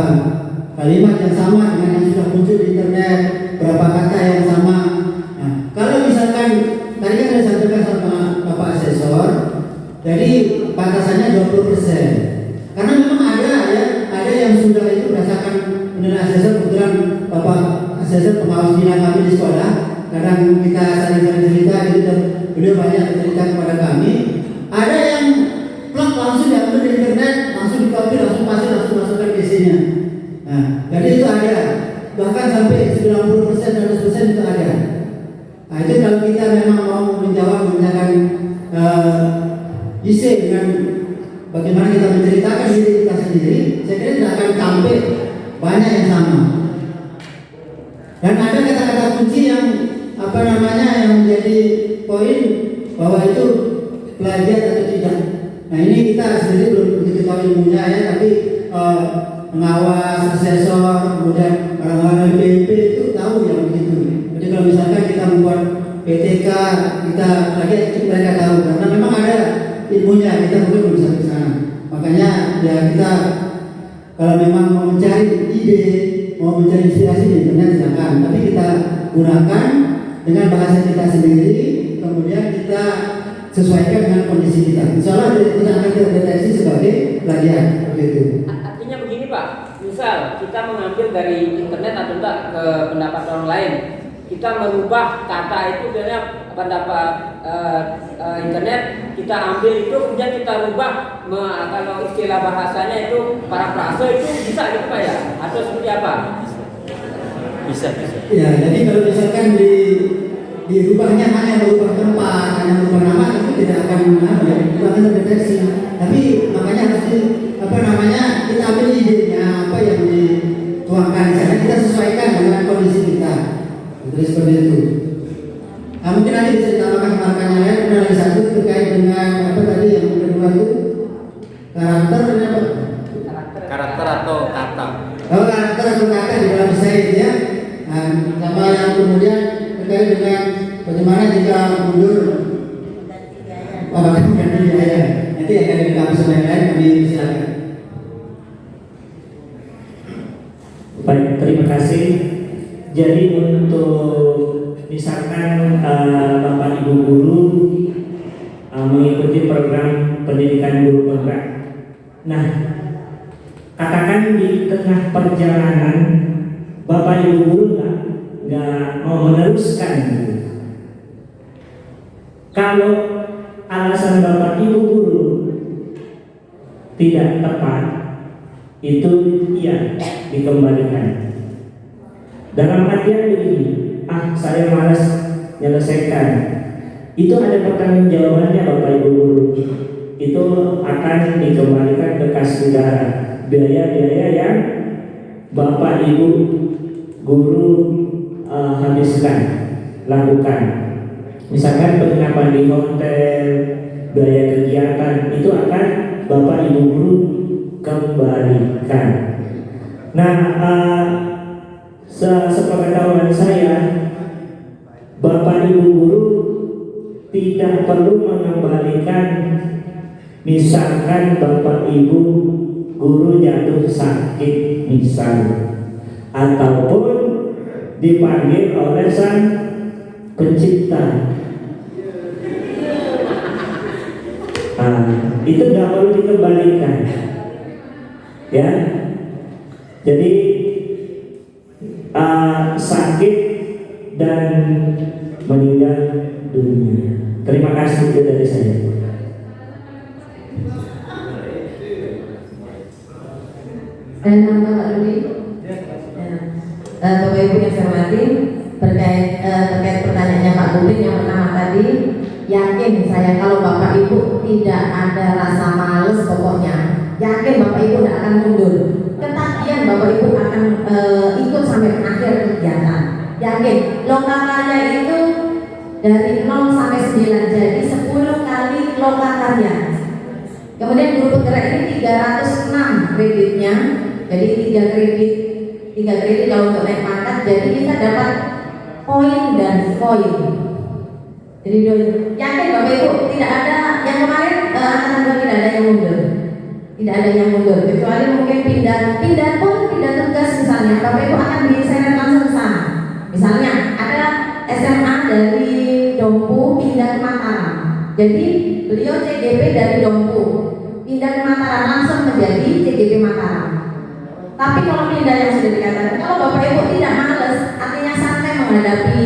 kalimat yang sama dengan yang sudah muncul di internet, berapa kata yang sama. Nah, kalau misalkan tadi kan saya sampaikan sama Bapak asesor, jadi batasannya 20%. Karena memang ada yang sudah itu berdasarkan penilaian asesor. Kebetulan Bapak asesor pengawas bina kami di sekolah, kadang kita saling cerita gitu, dan beliau banyak cerita kepada kami. Ada yang plug langsung diambil di internet, langsung dikopi, langsung masukkan ke isinya. Nah, jadi itu ada, bahkan sampai 90%, 100% itu ada. Nah, itu kalau kita memang mau menjalankan isi dengan bagaimana kita menceritakan diri kita sendiri, saya kira tidak akan sampai banyak yang sama. Dan ada kata-kata kunci yang yang menjadi poin bahwa itu pelajar atau tidak. Nah, ini kita sendiri belum begitu tahu ilmunya ya, tapi pengawas, asesor, kemudian orang-orang PIP itu tahu yang begitu. Jadi kalau misalkan kita membuat PTK, kita lagi mereka tahu karena memang ada ilmunya, kita mungkin belum bisa ke sana. Makanya ya kita kalau memang mau mencari ide, mau mencari inspirasi di internet silakan, tapi kita gunakan dengan bahasa kita sendiri, kemudian kita sesuaikan dengan kondisi kita. Insya Allah kita akan terdeteksi sebagai plagiat seperti itu. Artinya begini Pak, misal kita mengambil dari internet atau enggak ke pendapat orang lain, kita merubah kata itu dari pendapat internet, kita ambil itu kemudian kita rubah, kalau istilah bahasanya itu parafrase, itu bisa gitu Pak ya? Atau seperti apa? Bisa. Ya, jadi kalau misalkan dirubahnya hanya merubah tempat, hanya merubah nama, itu tidak akan terdeteksi. Tapi makanya harus kita ambil idenya apa yang dituangkan di sana, kita sesuaikan dengan kondisi kita. Jadi seperti itu. Nah, mungkin nanti bisa ditambahkan rekan-rekan yang lain. Kemudian yang satu terkait dengan apa tadi yang kedua itu karakter atau kata. Oh, karakter atau kata di dalam desain ya. Nah, sama yang kemudian terkait dengan bagaimana jika mundur ganti biaya. Nanti akan dikasih sama yang lain, kami silakan. Baik, terima kasih. Jadi untuk misalkan Bapak Ibu guru mengikuti program pendidikan guru penggerak. Nah, katakan di tengah perjalanan Bapak Ibu guru nggak mau meneruskan. Kalau alasan Bapak Ibu guru tidak tepat, itu iya dikembalikan. Dalam artian begini, saya malas menyelesaikan. Itu ada pertanggungjawabannya Bapak Ibu guru. Itu akan dikembalikan ke kas negara. Biaya-biaya yang Bapak Ibu guru habiskan, lakukan. Misalkan penginapan di hotel, biaya kegiatan, itu akan Bapak Ibu guru kembalikan. Nah, sepengetahuan saya, Bapak Ibu guru tidak perlu mengembalikan. Misalkan Bapak Ibu guru jatuh sakit misalnya, ataupun dipanggil oleh Sang Pencipta, itu nggak perlu dikembalikan, ya. Jadi sakit dan meninggal dunia. Terima kasih, itu dari saya. Dan Bapak Rudi, Bapak Ibu yang saya hormati, terkait pertanyaannya Pak Bupin yang pertama tadi, yakin saya kalau Bapak Ibu tidak ada rasa males, pokoknya yakin Bapak Ibu tidak akan mundur, ketagihan Bapak Ibu akan ikut sampai akhir kegiatan. Yakin lokakarya itu dari 0 sampai 9, jadi 10 kali lokakarya. Kemudian guru penggerak ini 306 kreditnya, jadi 3 kredit kalau untuk naik pangkat, jadi kita dapat poin dan poin. Jadi yakin Bapak Ibu tidak ada yang kemarin angkatan tidak ada yang mundur, tidak ada yang mundur, kecuali mungkin pindah tugas misalnya, Bapak Ibu akan diseret langsung ke sana. Misalnya ada SMA dari Dompu pindah ke Mataram, jadi beliau CGP dari Dompu pindah ke Mataram langsung menjadi CGP Mataram. Tapi kalau pindah yang sudah dikatakan, kalau Bapak Ibu tidak males, artinya santai menghadapi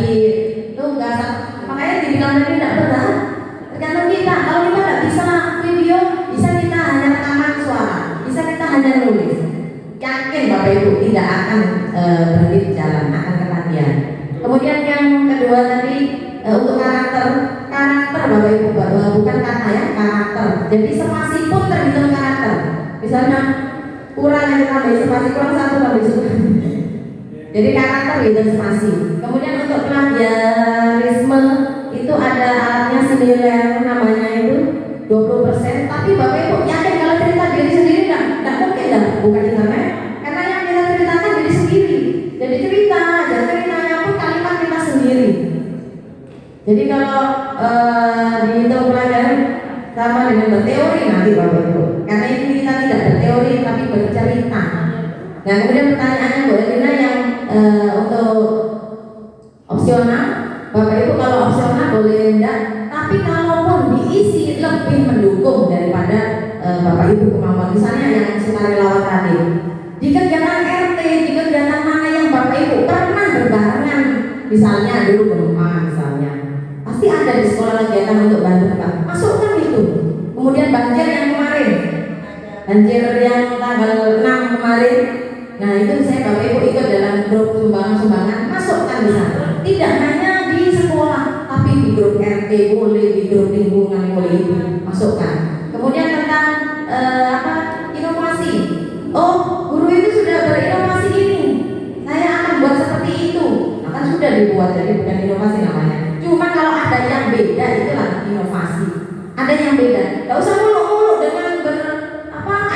tugas, makanya dibilang tadi tidak berat. Tergantung kita. Kalau kita tidak bisa video, bisa kita hanya rekaman suara, bisa kita hanya nulis. Yakin Bapak Ibu tidak akan berhenti di jalan, akan ketagihan. Kemudian yang kedua tadi untuk karakter Bapak Ibu, bukan kata ya, karakter. Jadi spasi pun terhitung karakter. Misalnya kurang yang tambah spasi, kurang 1 tambah spasi. Jadi karakter itu spasi. Kemudian untuk plagiarisme itu ada alatnya senilai namanya itu 20%. Tapi Bapak Ibu yakin kalau cerita diri sendiri tidak mungkin dah bukan internet, karena yang kita ceritakan diri sendiri. Jadi ceritanya pun kalimat kita sendiri. Jadi kalau dihitung pelajaran sama dengan berteori nanti Bapak Ibu, karena ini kita tidak berteori tapi bercerita. Nah kemudian pertanyaannya Bu Elina yang untuk opsional, Bapak Ibu kalau opsional boleh enggak, tapi kalaupun diisi lebih mendukung daripada Bapak Ibu kemampuan, misalnya yang sukarelawan tadi, di kegiatan RT, di kegiatan mana yang Bapak Ibu pernah berbarengan, misalnya dulu gempa misalnya, pasti ada di sekolah kegiatan untuk bantu Pak, masukkan itu. Kemudian banjir yang kemarin, banjir yang tanggal 6 kemarin, nah itu saya Bapak Ibu ikut dalam grup sumbangan-sumbangan, masukkan di sana. Tidak hanya di sekolah, tapi di grup RT boleh, di grup lingkungan boleh, masukkan. Kemudian tentang inovasi. Oh, guru itu sudah berinovasi ini, saya akan buat seperti itu. Nah, kan sudah dibuat, jadi bukan inovasi namanya. Cuma kalau ada yang beda, itulah inovasi. Ada yang beda. Gak usah muluk-muluk dengan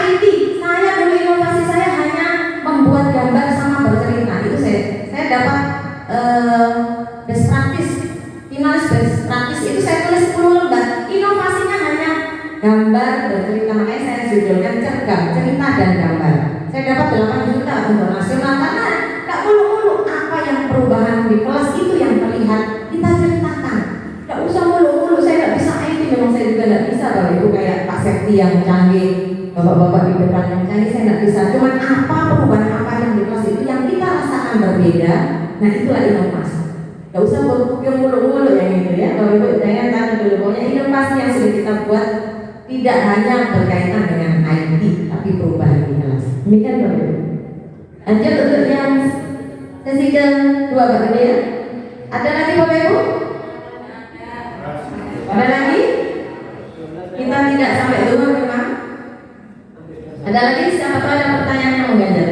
IT. Saya dulu inovasi saya hanya membuat gambar sama bercerita. Itu saya dapat best practice, finalis best practice itu saya tulis 10 lembar. Inovasinya hanya gambar bercerita, makanya saya judulkan cergam, cerita dan gambar. Saya dapat 8 juta untuk nasional karena gak muluk-muluk. Apa yang perubahan di kelas itu yang terlihat kita ceritakan. Gak usah muluk-muluk. Saya gak bisa IT, memang saya juga gak bisa Bapak Ibu kayak Pak Sekti yang canggih, bapak-bapak di depan yang canggih, saya gak bisa. Cuman apa perubahan apa yang di kelas itu yang kita rasakan berbeda. Nah itulah inovasi. Gak usah berpikir mulu-mulu yang itu ya. Kalau Ibu jangan tanya dulu, pokoknya inovasi yang sudah kita buat tidak hanya berkaitan dengan IT, tapi perubahan di kelas. Demikian Bapak Ibu. Lanjut untuk yang sesi kedua Pak ya. Ada lagi Bapak Ibu? Ada lagi? Kita tidak sampai dua memang. Ada lagi? Siapa tahu ada pertanyaan yang mau ganjar?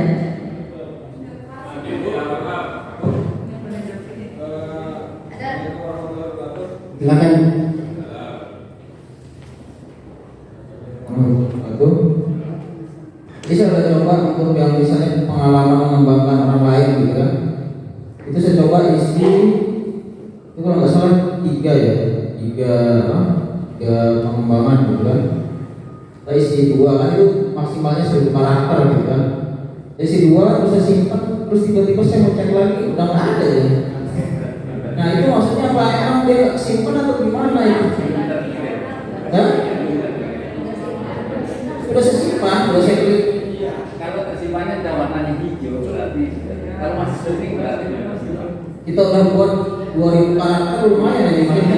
Silakan. Jadi saya udah coba untuk yang misalnya pengalaman mengembangkan orang lain gitu kan. Itu saya coba isi itu kalau nggak salah tiga pengembangan gitu kan. Kita isi 2 kan itu maksimalnya 1000 karakter gitu kan. Isi 2 bisa simpan terus tiba-tiba saya mau cek lagi udah nggak ada ya. Nah itu maksudnya apa? Emang dia simpan atau gimana itu? Ya? Sudah saya simpan, sudah saya klik. Kalau tersimpannya ada warnanya hijau berarti, kalau masih sering berarti Kita udah buat 2000 karakter lumayan ya mungkin.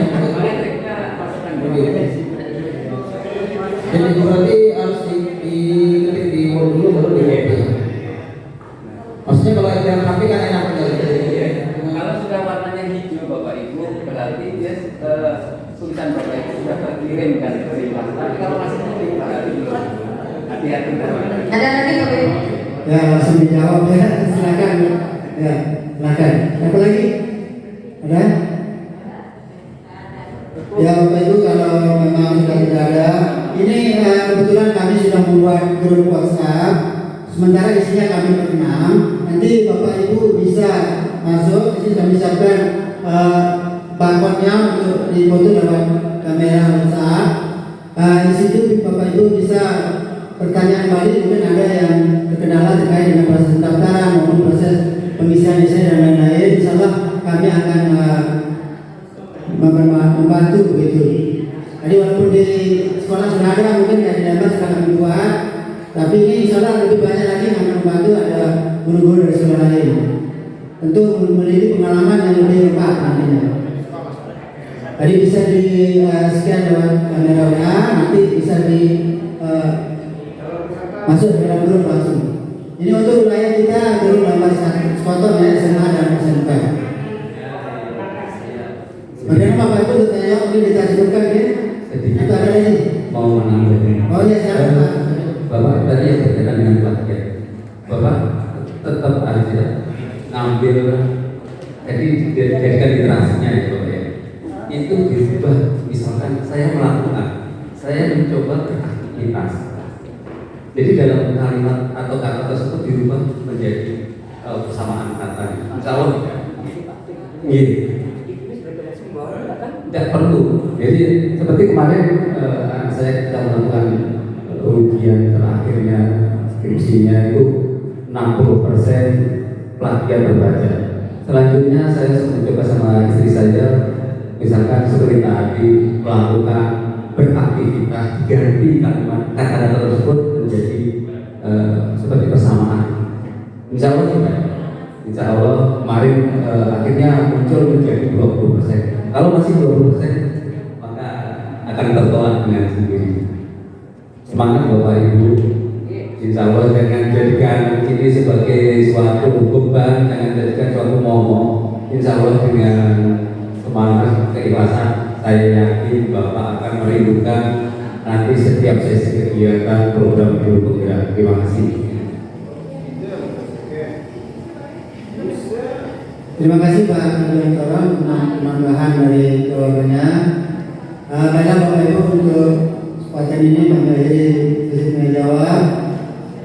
Jadi berarti harus diketik di Word dulu baru di copy. Maksudnya kalau yang HP kan enak kalau sudah warnanya hijau Bapak Ibu berarti dia tulisan Bapak Ibu sudah terkirimkan ke Rimas. Tapi kalau masih putih berarti belum. Hati-hati. Ada lagi Bapak Ibu? Ya langsung dijawab ya. Silakan. Ya, silakan. Apa lagi? Ada? Ya Bapak Ibu kalau memang sudah tidak ada, ini kebetulan kami sudah membuat grup WhatsApp. Sementara isinya kami berenam. Nanti Bapak Ibu bisa masuk. Di sini kami siapkan barcode-nya untuk difoto lewat kamera WhatsApp. Di situ Bapak Ibu bisa pertanyaan balik, mungkin ada yang terkendala terkait dengan proses pendaftaran maupun proses pengisian dan lain-lain. Insyaallah kami akan membantu begitu. Jadi walaupun di sekolah sudah ada, mungkin dari dalam sudah kami buat, tapi ini insyaallah lebih banyak lagi yang akan membantu, ada guru-guru dari sekolah lain. Tentu memiliki pengalaman yang lebih lengkap nantinya. Tadi bisa di scan lewat kamera WA, nanti bisa di masuk ke dalam grup langsung. Ini untuk wilayah kita grup nomor 1 Skotor ya, SMA dan SMK. Bagaimana Bapak Ibu bertanya, ini kita sebutkan ya? Atau ada lagi? Mau menambahkan. Oh ya, silakan Pak. Bapak tadi yang berkaitan dengan plagiat. Bapak tetap harus ya ngambil, jadi dijadikan literasinya ya Bapak ya. Itu dirubah, misalkan saya melakukan, saya mencoba beraktivitas. Jadi dalam kalimat atau kata tersebut dirubah menjadi persamaan kata. Misalnya, tidak perlu. Jadi seperti kemarin anak saya kita melakukan ujian terakhirnya skripsinya itu 60% plagiat terbaca. Selanjutnya saya mencoba sama istri saya, misalkan seperti tadi melakukan beraktivitas, diganti kalimat kata-kata tersebut menjadi seperti persamaan. Insya Allah kemarin akhirnya muncul menjadi 20%. Kalau masih 20%, maka akan tertolak dengan sendiri. Semangat Bapak Ibu. Insya Allah jangan jadikan ini sebagai suatu beban, jangan jadikan suatu momok. Insya Allah dengan semangat, keikhlasan, saya yakin Bapak akan merindukan nanti setiap sesi kegiatan program guru penggerak. Terima kasih. Terima kasih Pak Direktur penambahan dari jawabannya. Baiklah Bapak Ibu, untuk kesempatan ini kami akhiri sesi tanya jawab.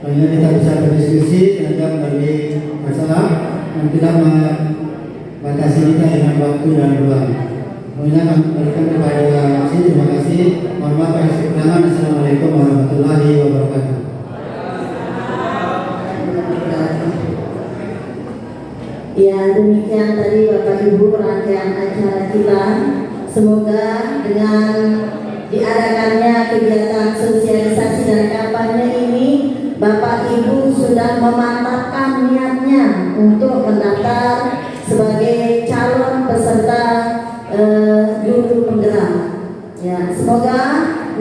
Selanjutnya kita bisa berdiskusi terhadap berbagai masalah dan tidak membatasi kita dengan waktu dan ruang. Kemudian kami berikan kepada Aksi. Terima kasih. Mohon maaf atas kekurangan. Assalamualaikum warahmatullahi wabarakatuh. Ya, demikian tadi Bapak Ibu rangkaian acara kita. Semoga dengan diadakannya kegiatan sosialisasi dan kampanye ini, Bapak Ibu sudah memantapkan niatnya untuk mendaftar sebagai calon peserta guru penggerak. Ya, semoga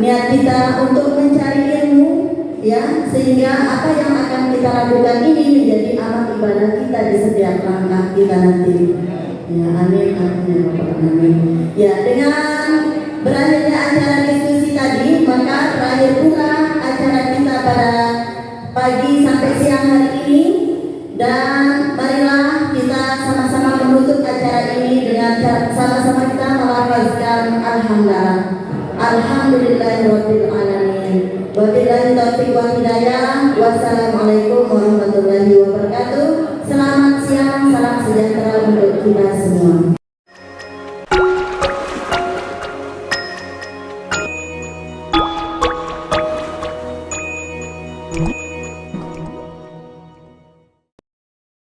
niat kita untuk mencari ilmu ya, sehingga apa yang akan kita lakukan ini menjadi amal ibadah kita di setiap langkah kita nanti. Ya, amin, amin, amin. Ya, dengan berakhirnya acara diskusi tadi, maka berakhir pula acara kita pada pagi sampai siang hari ini. Dan marilah kita sama-sama menutup acara ini dengan sama-sama kita melafazkan alhamdulillah. Alhamdulillahirabbil alamin. Wabillahi taufiq wal hidayah. Wassalamualaikum warahmatullahi wabarakatuh. Selamat siang, salam sejahtera untuk kita semua.